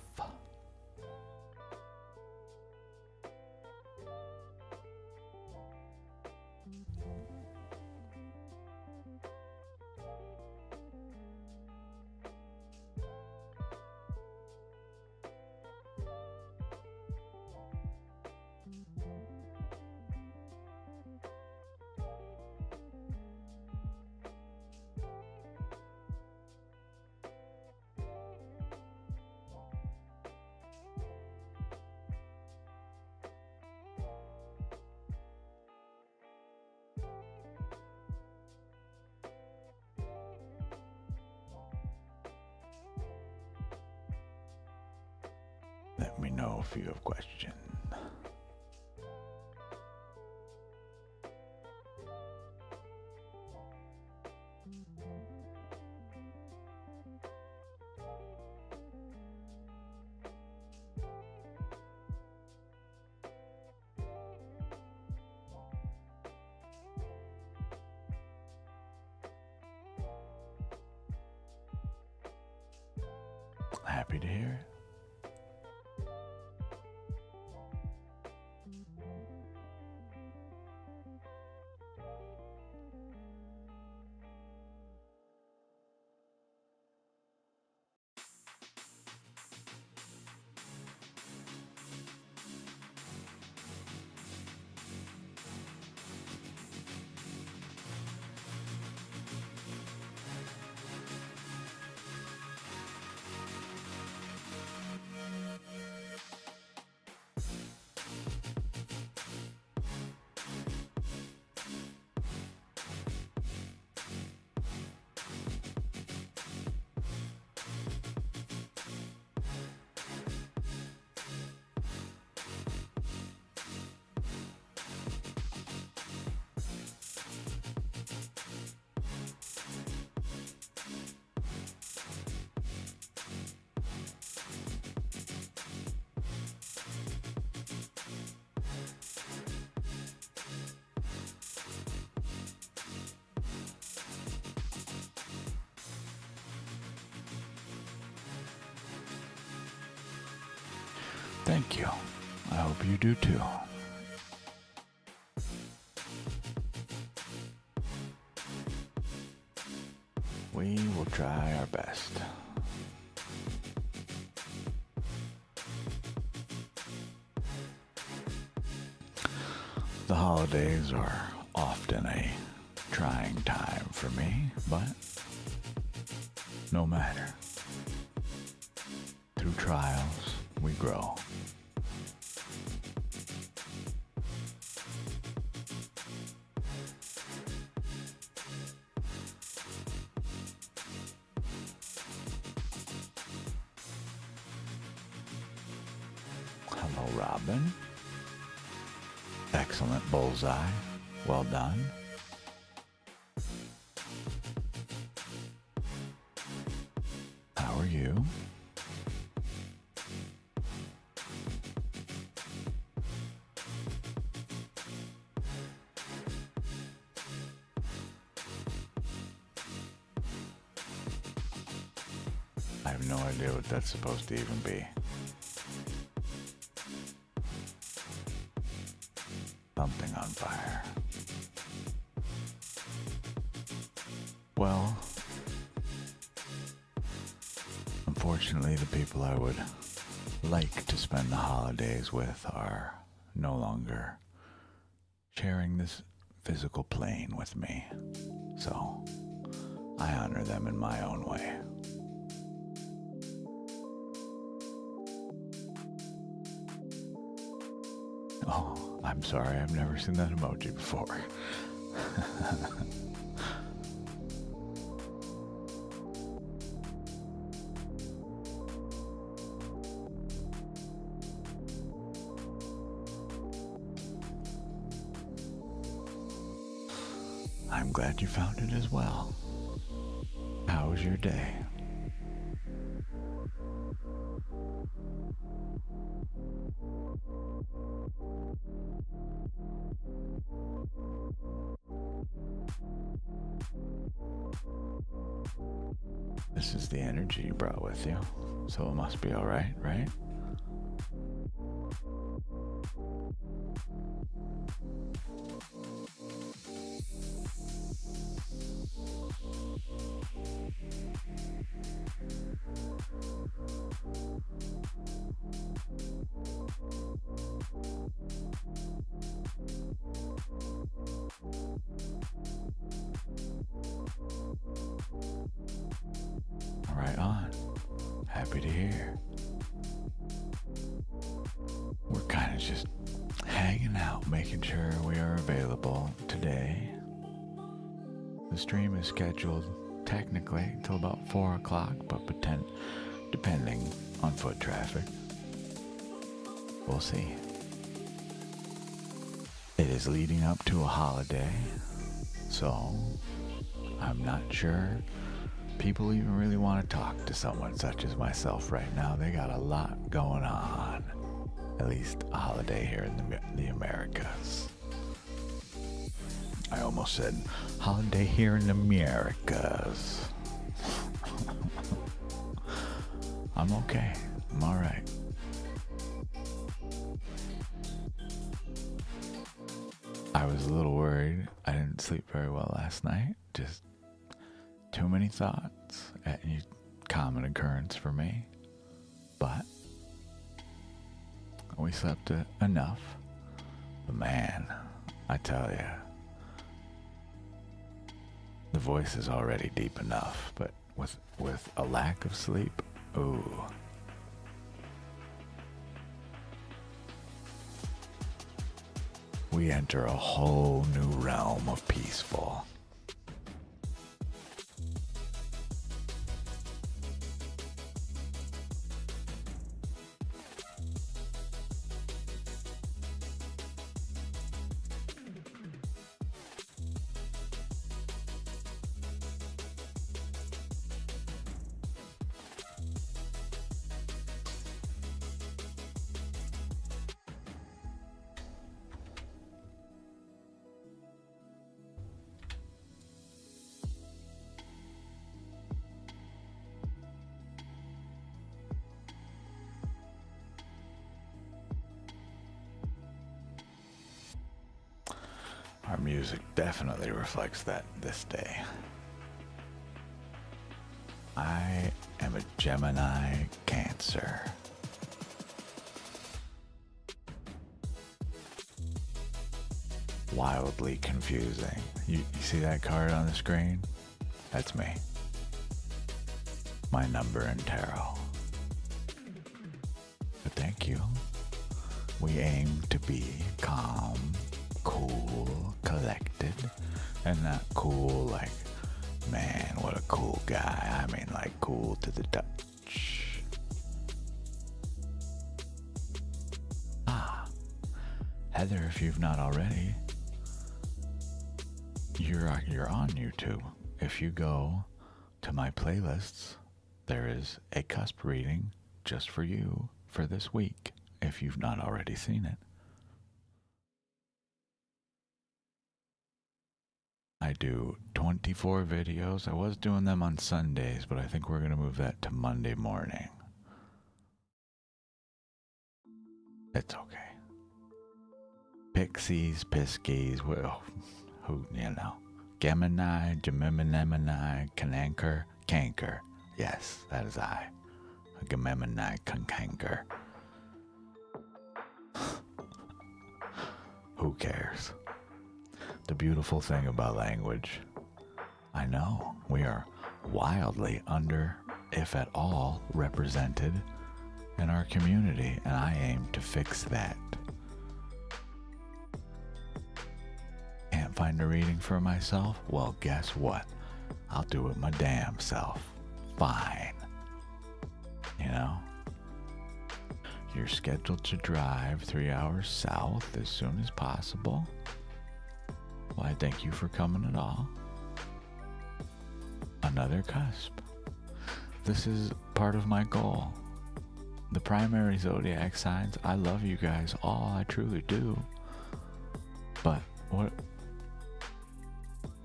Let me know if you have questions. Happy to hear it. Thank you. I hope you do too. We will try our best. The holidays are often a trying time for me, but no matter. Through trials, we grow. Hello, Robin. Excellent bullseye. Well done. How are you? I have no idea what that's supposed to even be. Something on fire. Well, unfortunately, the people I would like to spend the holidays with are no longer sharing this physical plane with me. So, I honor them in my own way. Oh, I'm sorry, I've never seen that emoji before. I'm glad you found it as well. How was your day? This is the energy you brought with you, so it must be alright, right? Right on. Happy to hear. We're kind of just hanging out, making sure we are available today. The stream is scheduled technically until about 4 o'clock, but depending on foot traffic, we'll see. It is leading up to a holiday, so I'm not sure people even really want to talk to someone such as myself right now. They got a lot going on. At least a holiday here in the Americas. I almost said holiday here in the Americas. I'm okay. I'm alright. I was a little worried. I didn't sleep very well last night. Just too many thoughts. A common occurrence for me. But we slept enough. But man, I tell you, the voice is already deep enough. But with a lack of sleep, ooh. We enter a whole new realm of peaceful. Our music definitely reflects that this day. I am a Gemini Cancer. Wildly confusing. You see that card on the screen? That's me. My number in tarot. But thank you. We aim to be calm, cool, collected, and not cool like, man, what a cool guy. I mean, like, cool to the touch. Heather, if you've not already, you're on YouTube. If you go to my playlists, there is a cusp reading just for you for this week, if you've not already seen it. I do 24 videos. I was doing them on Sundays, but I think we're going to move that to Monday morning. It's okay. Pixies, Piskies, well, who, you know. Gemini, Gemini, Canker. Yes, that is I. Gemini, Canker. Who cares? The beautiful thing about language, I know we are wildly under, if at all, represented in our community, and I aim to fix that. Can't find a reading for myself? Well, guess what? I'll do it my damn self. Fine. You know? You're scheduled to drive 3 hours south as soon as possible. Well, I thank you for coming at all. Another cusp. This is part of my goal. The primary zodiac signs, I love you guys all, I truly do. But what?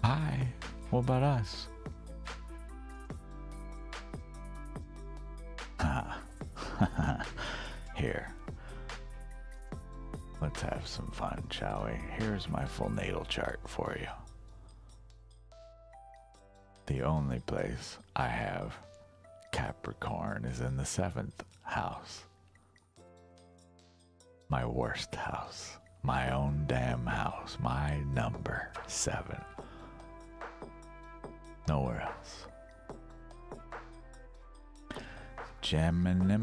Hi, what about us? Here. Let's have some fun, shall we? Here's my full natal chart for you. The only place I have Capricorn is in the 7th house. My worst house. My own damn house. My number 7. Nowhere else. Gemini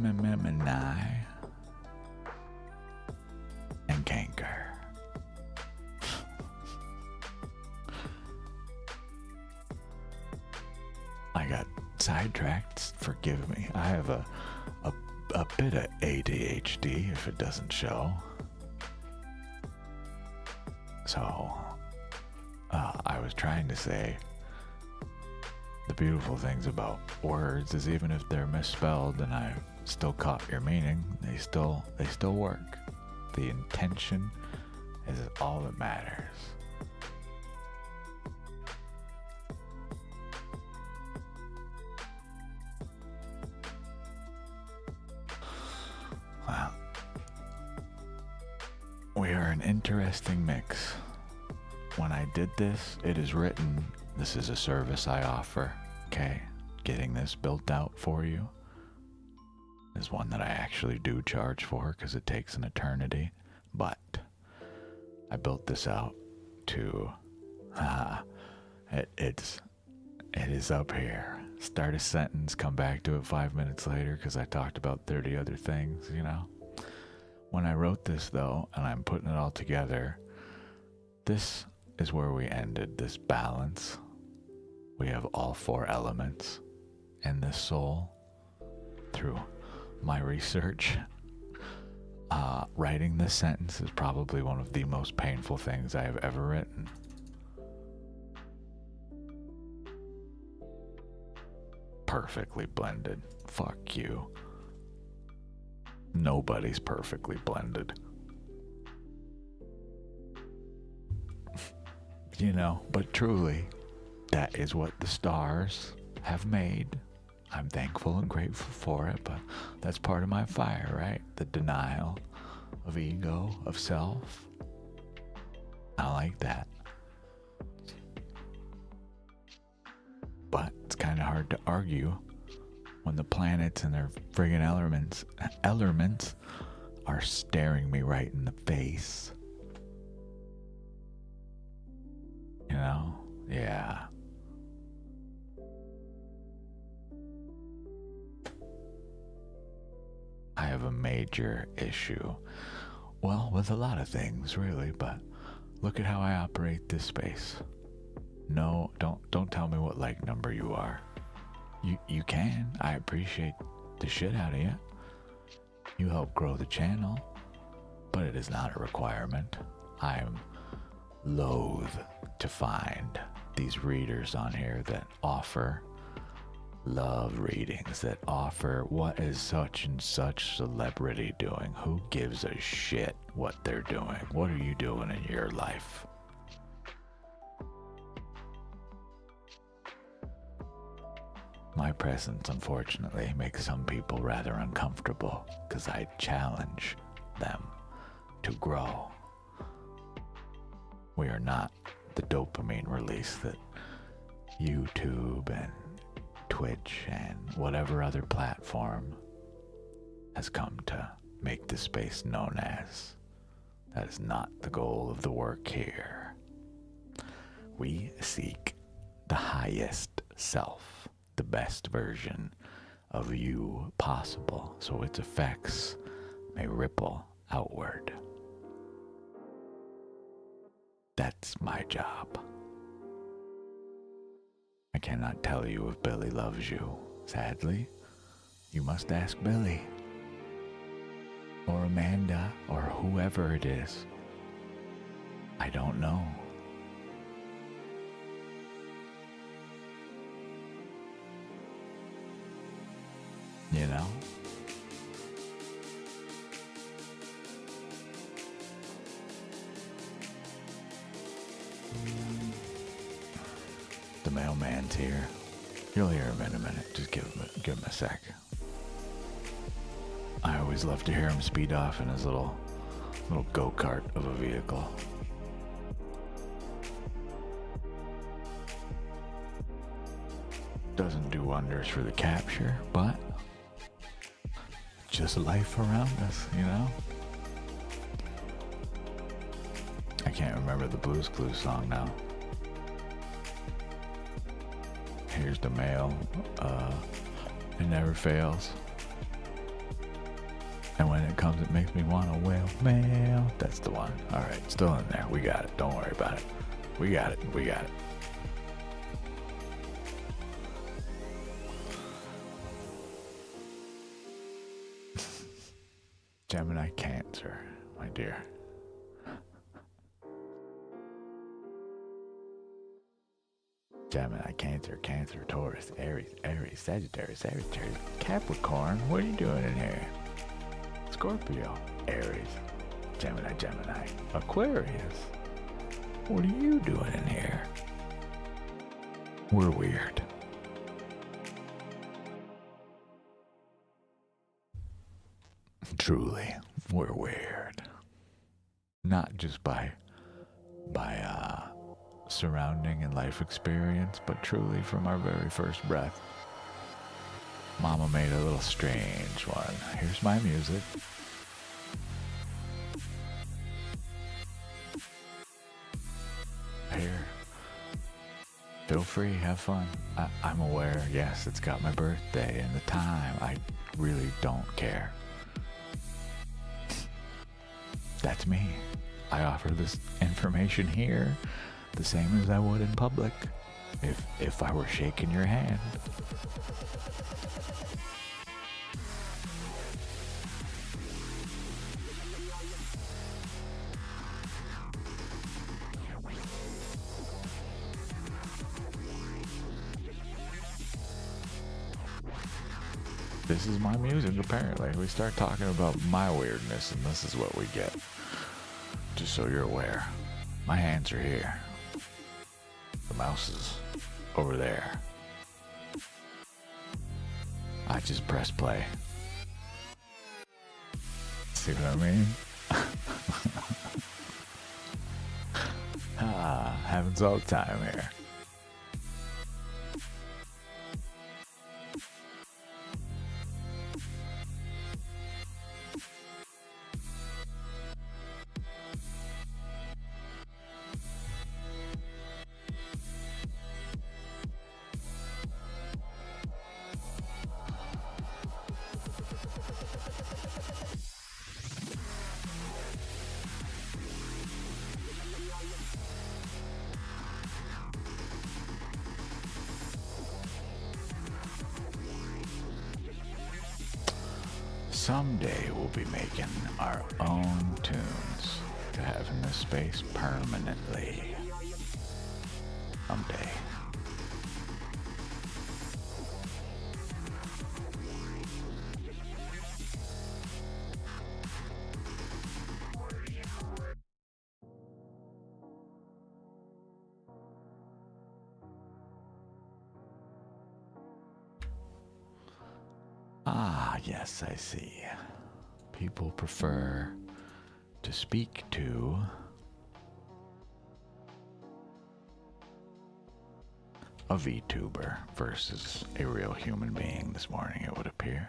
and Canker. I got sidetracked, forgive me. I have a bit of ADHD if it doesn't show. So, I was trying to say the beautiful things about words is even if they're misspelled and I still caught your meaning, they still work. The intention is all that matters. Well, we are an interesting mix. When I did this, it is written, this is a service I offer, okay? Getting this built out for you is one that I actually do charge for because it takes an eternity. But I built this out to, it is up here. Start a sentence, come back to it 5 minutes later because I talked about 30 other things, you know? When I wrote this though, and I'm putting it all together, this is where we ended this balance. We have all 4 elements in this soul through my research. Writing this sentence is probably one of the most painful things I have ever written. Perfectly blended. Fuck you. Nobody's perfectly blended. You know, but truly, that is what the stars have made. I'm thankful and grateful for it, but that's part of my fire, right? The denial of ego, of self. I like that. But it's kind of hard to argue when the planets and their friggin' elements are staring me right in the face. You know? Yeah. I have a major issue. Well, with a lot of things, really, but look at how I operate this space. No, don't tell me what like number you are. You can. I appreciate the shit out of you. You help grow the channel, but it is not a requirement. I am loath to find these readers on here that offer love readings, that offer what is such and such celebrity doing. Who gives a shit what they're doing? What are you doing in your life? My presence, unfortunately, makes some people rather uncomfortable because I challenge them to grow. We are not the dopamine release that YouTube and Twitch and whatever other platform has come to make the space known as. That is not the goal of the work here. We seek the highest self, the best version of you possible, so its effects may ripple outward. That's my job. I cannot tell you if Billy loves you. Sadly, you must ask Billy, or Amanda, or whoever it is. I don't know. You know? The mailman's here. You'll hear him in a minute. Just give him a sec. I always love to hear him speed off in his little go-kart of a vehicle. Doesn't do wonders for the capture, but just life around us, you know? I can't remember the Blues Clues song now. Here's the mail. It never fails. And when it comes, it makes me want to wail. Mail. That's the one. All right, still in there. We got it. Don't worry about it. We got it. We got it. Gemini Cancer, my dear. Gemini, Cancer, Taurus, Aries, Sagittarius, Capricorn. What are you doing in here? Scorpio, Aries, Gemini, Aquarius. What are you doing in here? We're weird. Truly, we're weird. Not just by surrounding and life experience, but truly from our very first breath. Mama made a little strange one. Here's my music. Here. Feel free, have fun. I'm aware, yes, it's got my birthday and the time. I really don't care. That's me. I offer this information here the same as I would in public if I were shaking your hand. This is my music, apparently. We start talking about my weirdness, and this is what we get. Just so you're aware. My hands are here. The mouse is over there. I just press play. See what I mean? Happens all the time here. Someday we'll be making our own tunes to have in this space permanently. Someday. Yes, I see. People prefer to speak to a VTuber versus a real human being this morning, it would appear.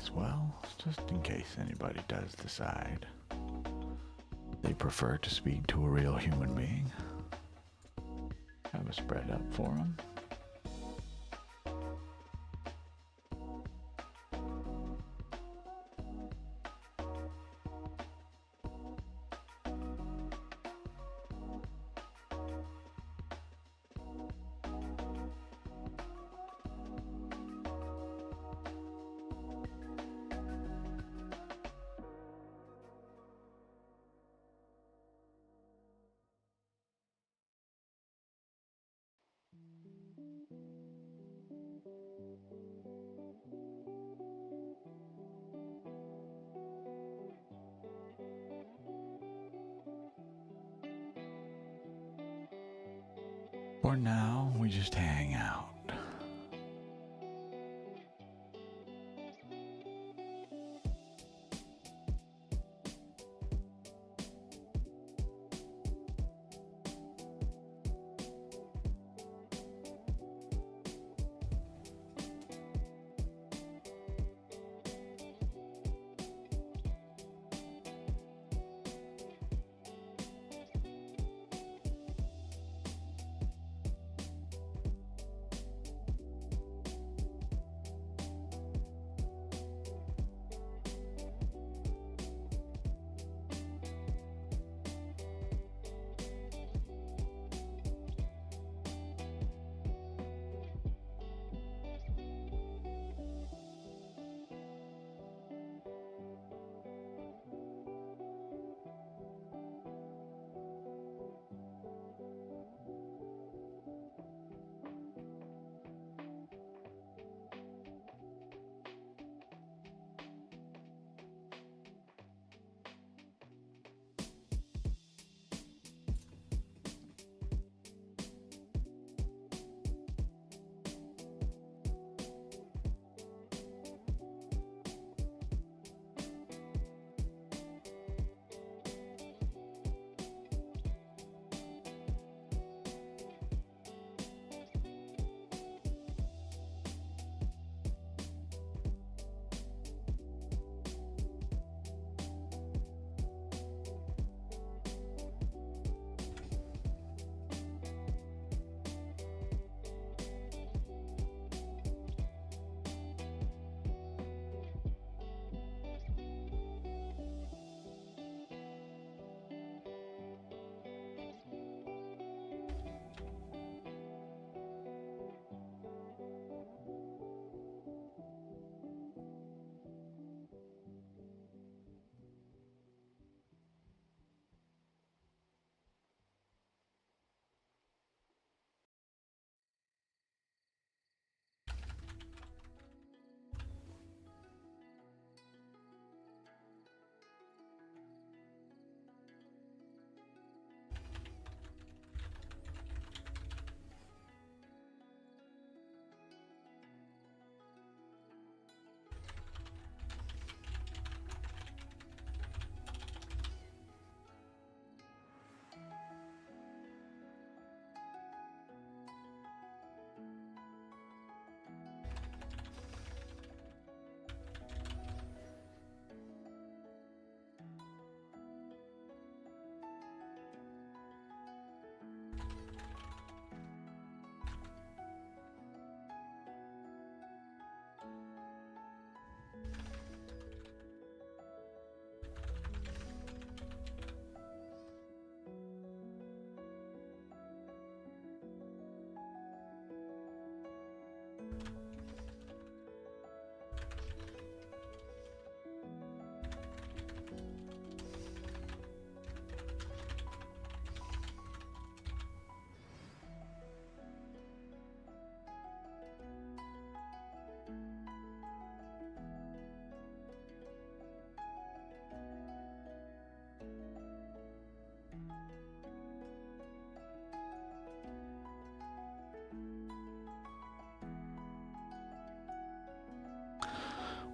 as well, just in case anybody does decide they prefer to speak to a real human being. Have a spread up for them. For now, we just hang out.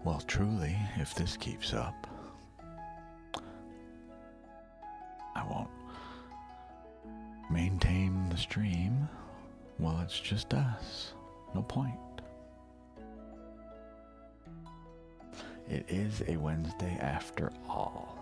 Well, truly, if this keeps up, I won't maintain the stream while it's just us. No point. It is a Wednesday after all.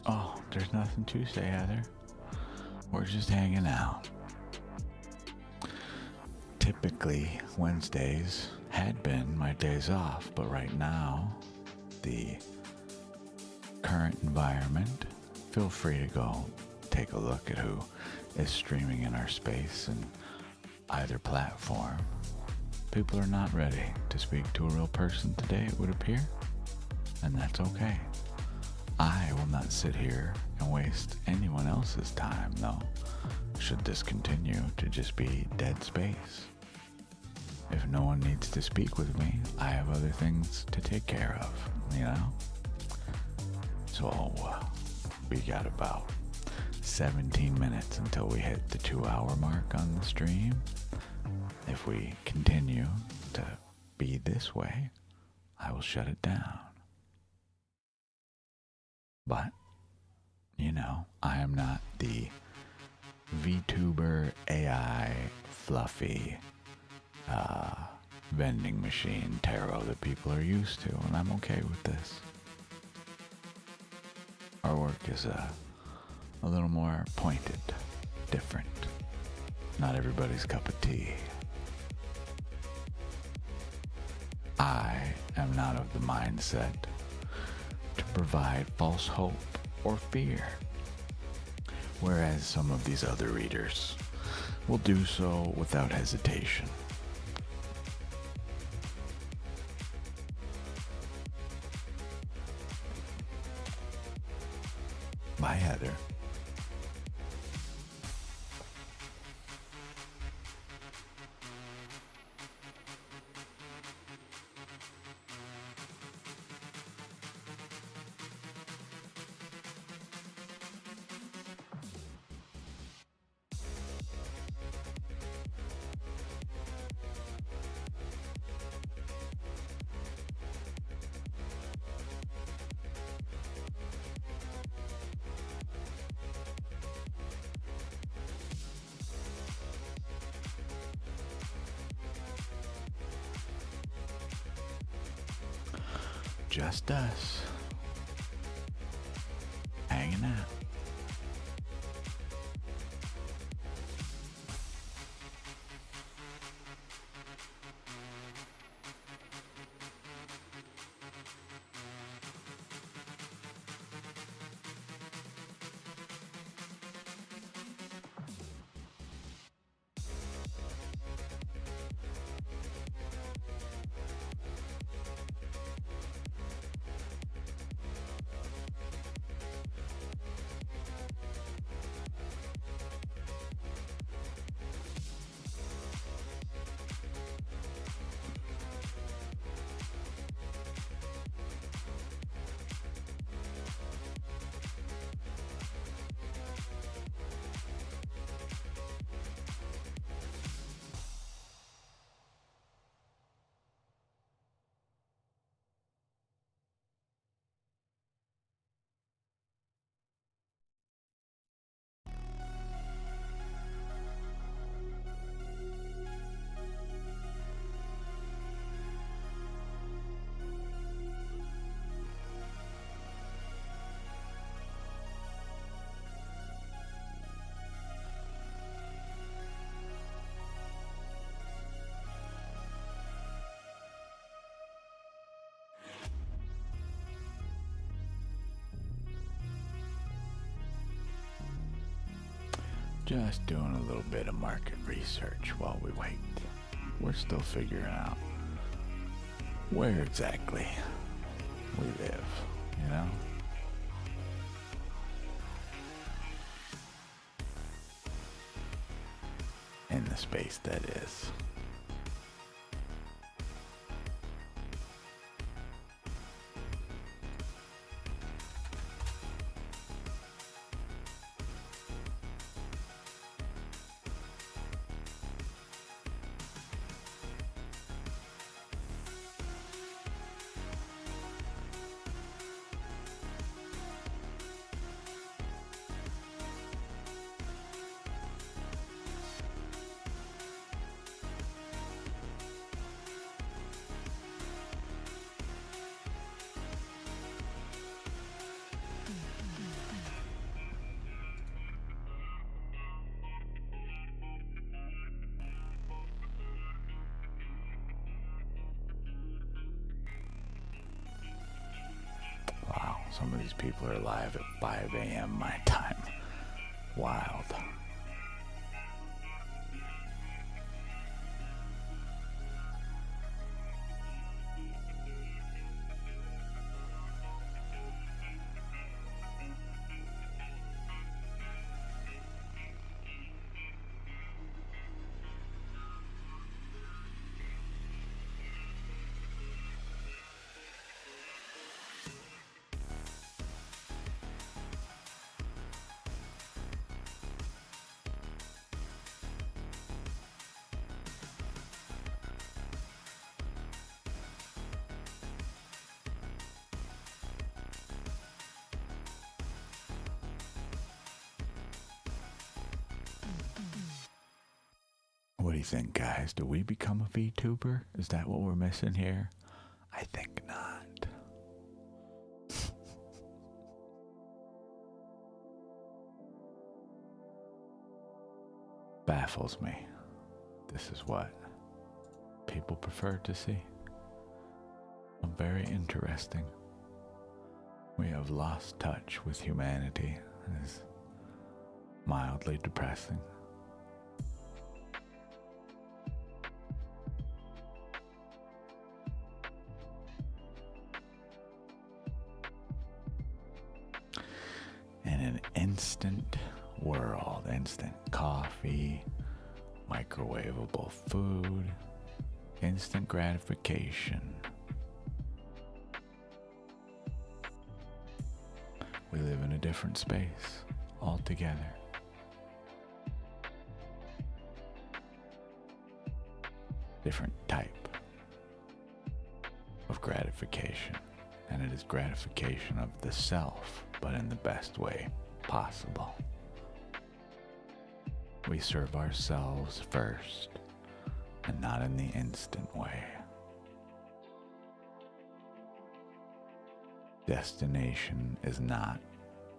Oh, there's nothing to say, Heather. We're just hanging out. Typically, Wednesdays had been my days off, but right now, the current environment, feel free to go take a look at who is streaming in our space and either platform. People are not ready to speak to a real person today, it would appear, and that's okay. I will not sit here and waste anyone else's time, though, should this continue to just be dead space. If no one needs to speak with me, I have other things to take care of, you know? So, we got about 17 minutes until we hit the 2-hour mark on the stream. If we continue to be this way, I will shut it down. But, you know, I am not the VTuber AI fluffy vending machine tarot that people are used to, and I'm okay with this. Our work is a little more pointed, different. Not everybody's cup of tea. I am not of the mindset to provide false hope or fear, whereas some of these other readers will do so without hesitation. Bye, Heather. Just us. Hanging out. Just doing a little bit of market research while we wait. We're still figuring out where exactly we live, you know? In the space that is. Wow, some of these people are live at 5 a.m. my time. Wild. What do you think, guys? Do we become a VTuber? Is that what we're missing here? I think not. Baffles me. This is what people prefer to see. Very interesting. We have lost touch with humanity. It is mildly depressing. In an instant world, instant coffee, microwavable food, instant gratification. We live in a different space altogether. Different type of gratification. And it is gratification of the self, but in the best way possible. We serve ourselves first, and not in the instant way. Destination is not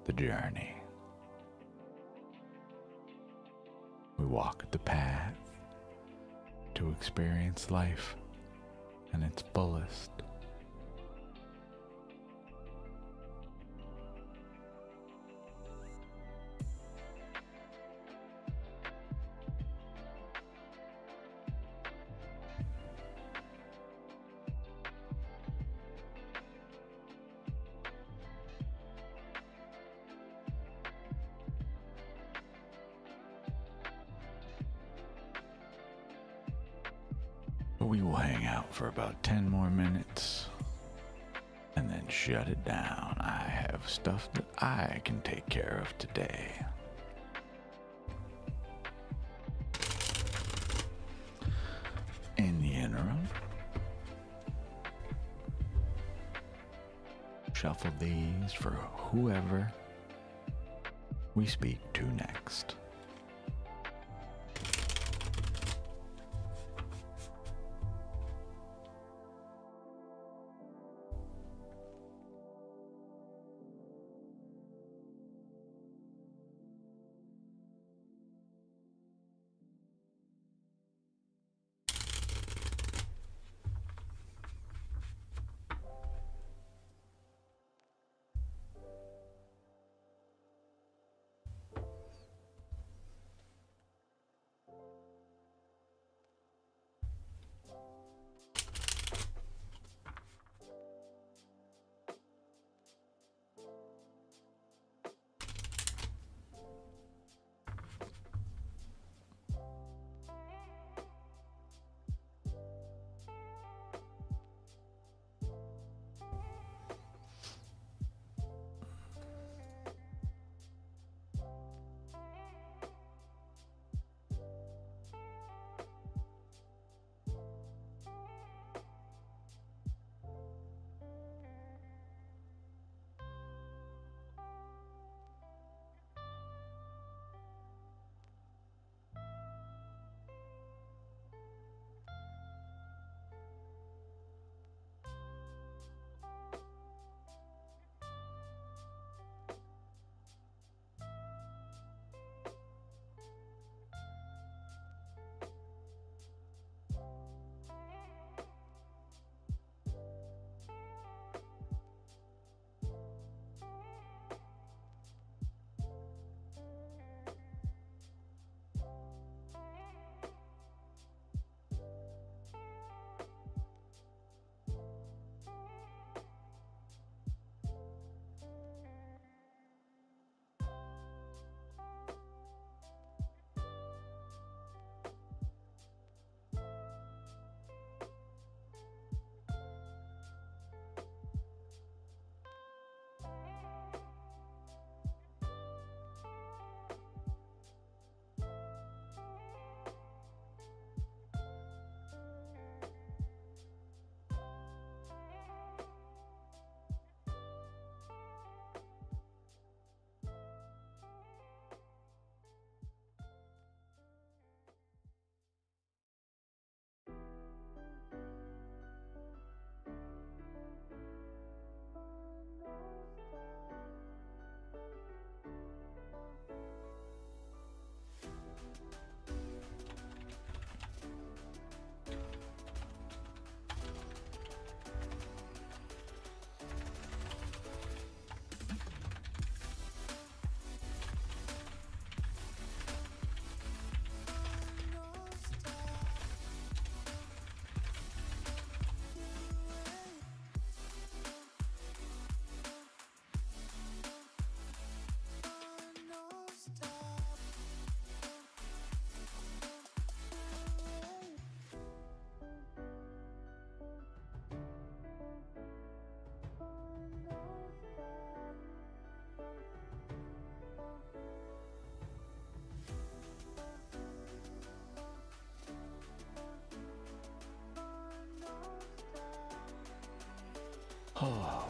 the journey. We walk the path to experience life in its fullest. We will hang out for about 10 more minutes and then shut it down. I have stuff that I can take care of today. In the interim, shuffle these for whoever we speak to next.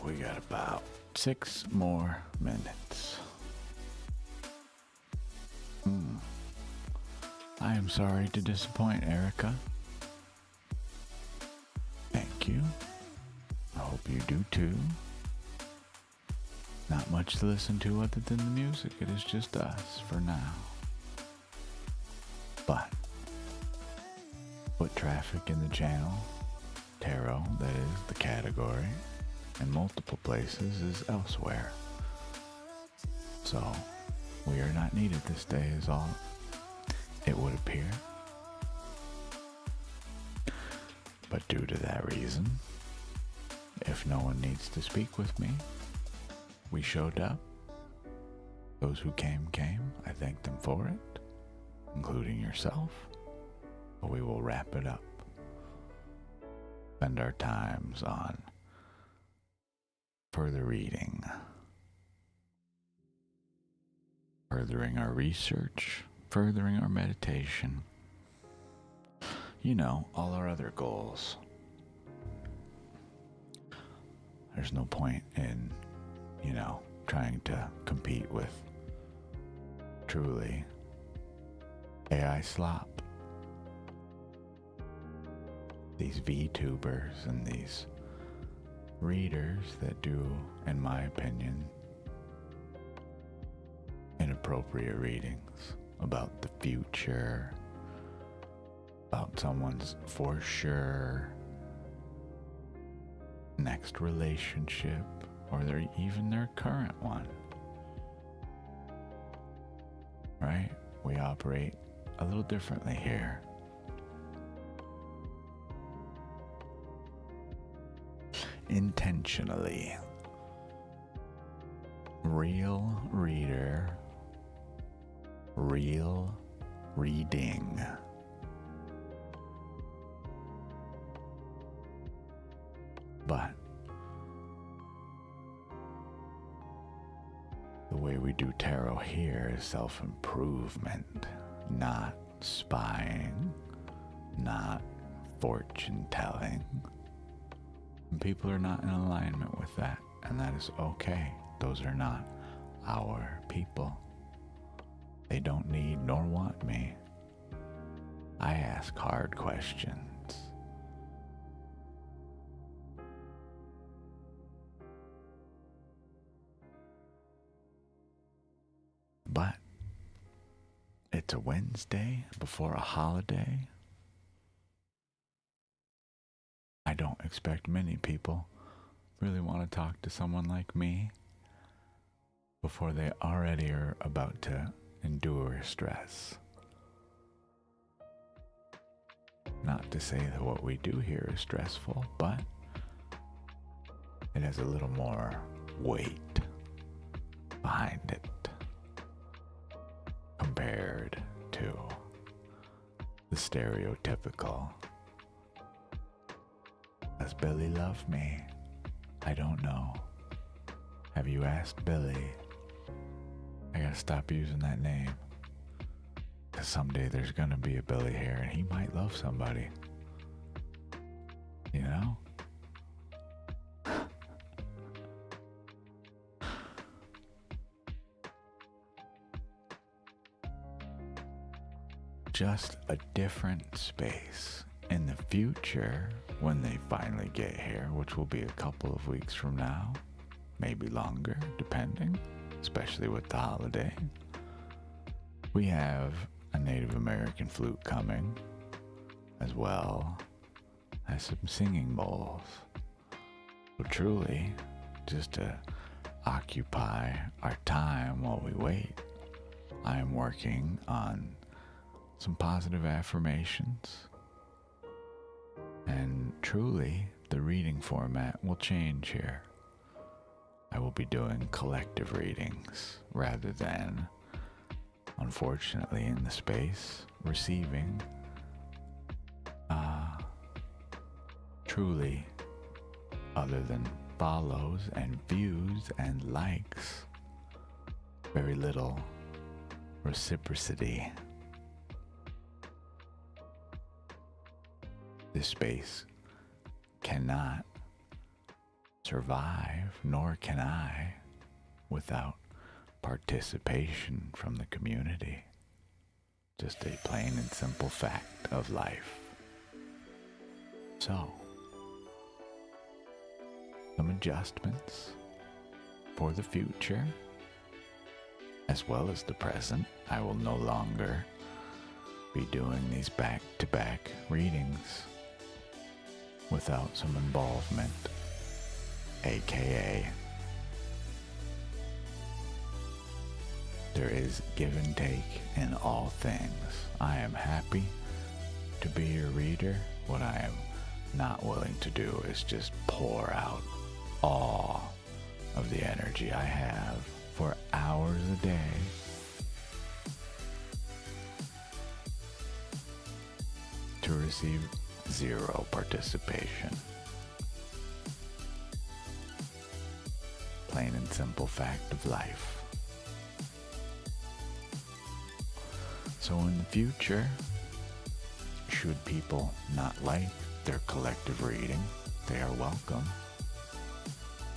we got about 6 more minutes. I am sorry to disappoint, Erica. Thank you. I hope you do too. Not much to listen to other than the music. It is just us for now. But foot traffic in the channel, tarot, that is the category, in multiple places is elsewhere. So we are not needed this day is all it would appear. But due to that reason, if no one needs to speak with me, we showed up. Those who came. I thank them for it, including yourself. But we will wrap it up. Spend our times on further reading, furthering our research, furthering our meditation. You know, all our other goals. There's no point in, trying to compete with truly AI slop. These VTubers and these readers that do, in my opinion, inappropriate readings about the future, about someone's for sure next relationship, or even their current one. Right? We operate a little differently here. Intentionally. Real reader, real reading. But the way we do tarot here is self-improvement, not spying, not fortune-telling. And people are not in alignment with that, and that is okay. Those are not our people. They don't need nor want me. I ask hard questions. But it's a Wednesday before a holiday. I don't expect many people really want to talk to someone like me before they already are about to endure stress. Not to say that what we do here is stressful, but it has a little more weight behind it compared to the stereotypical, does Billy love me? I don't know. Have you asked Billy? I gotta stop using that name. Because someday there's gonna be a Billy here and he might love somebody. You know? Just a different space. In the future, when they finally get here, which will be a couple of weeks from now, maybe longer, depending, especially with the holiday, we have a Native American flute coming, as well as some singing bowls. So truly, just to occupy our time while we wait, I am working on some positive affirmations. And truly, the reading format will change here. I will be doing collective readings rather than, unfortunately, in the space, receiving truly, other than follows and views and likes, very little reciprocity. This space cannot survive, nor can I, without participation from the community. Just a plain and simple fact of life. So, some adjustments for the future, as well as the present. I will no longer be doing these back-to-back readings without some involvement, aka there is give and take in all things. I am happy to be your reader. What I am not willing to do is just pour out all of the energy I have for hours a day to receive zero participation. Plain and simple fact of life. So in the future, should people not like their collective reading, they are welcome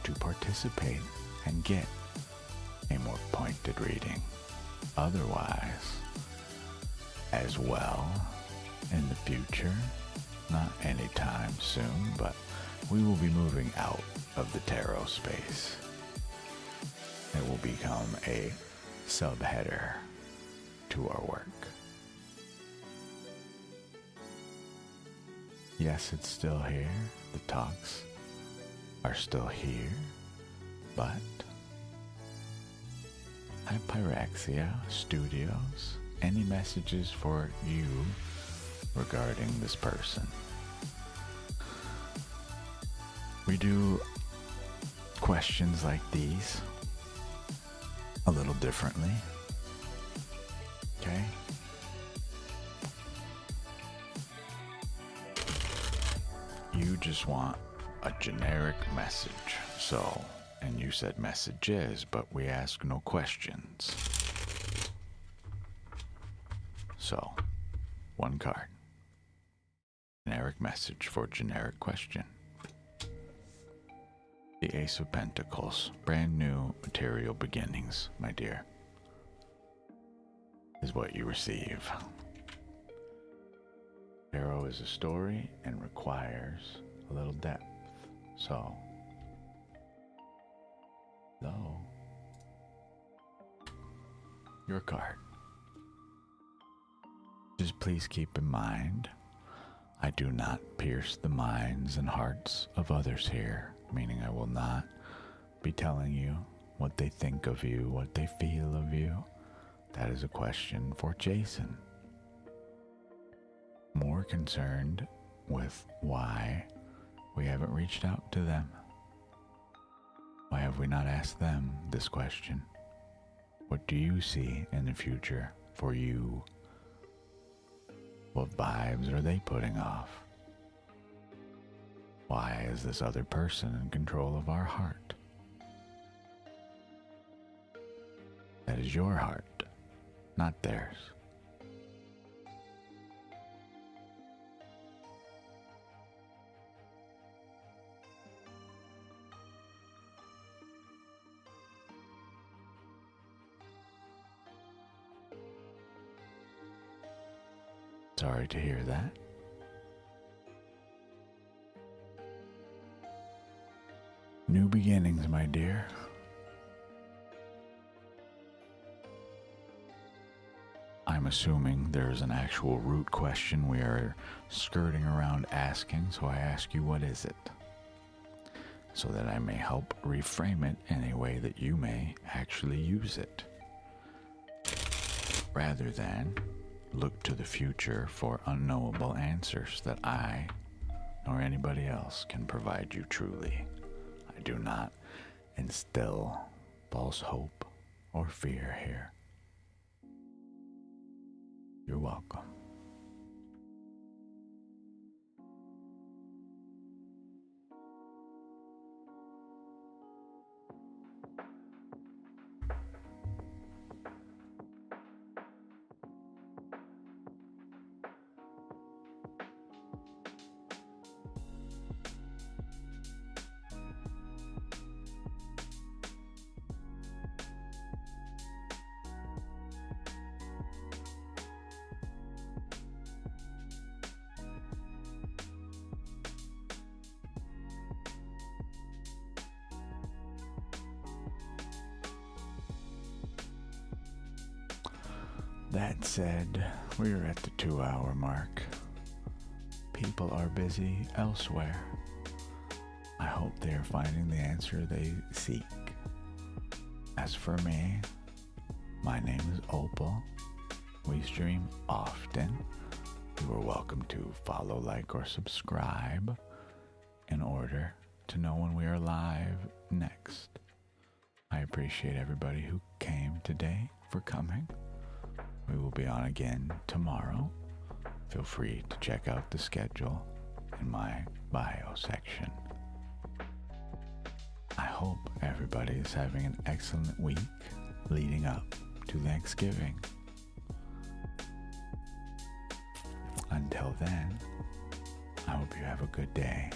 to participate and get a more pointed reading. Otherwise, as well, in the future, not anytime soon, but we will be moving out of the tarot space. It will become a subheader to our work. Yes, it's still here. The talks are still here, but at Pyraxia Studios, any messages for you regarding this person? We do questions like these a little differently. Okay? You just want a generic message. So, and you said messages, but we ask no questions. So, one card. Generic message for generic question. The Ace of Pentacles. Brand new material beginnings, my dear, is what you receive. Tarot is a story and requires a little depth. So, your card. Just please keep in mind, I do not pierce the minds and hearts of others here, meaning I will not be telling you what they think of you, what they feel of you. That is a question for Jason. More concerned with why we haven't reached out to them. Why have we not asked them this question? What do you see in the future for you? What vibes are they putting off? Why is this other person in control of our heart? That is your heart, not theirs. Sorry to hear that. New beginnings, my dear. I'm assuming there's an actual root question we are skirting around asking, so I ask you, what is it? So that I may help reframe it in a way that you may actually use it. Rather than look to the future for unknowable answers that I nor anybody else can provide you truly. I do not instill false hope or fear here. You're welcome. That said, we're at the 2-hour mark. People are busy elsewhere. I hope they are finding the answer they seek. As for me, my name is Opal. We stream often. You are welcome to follow, like, or subscribe in order to know when we are live next. I appreciate everybody who came today for coming. We will be on again tomorrow. Feel free to check out the schedule in my bio section. I hope everybody is having an excellent week leading up to Thanksgiving. Until then, I hope you have a good day.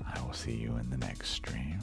I will see you in the next stream.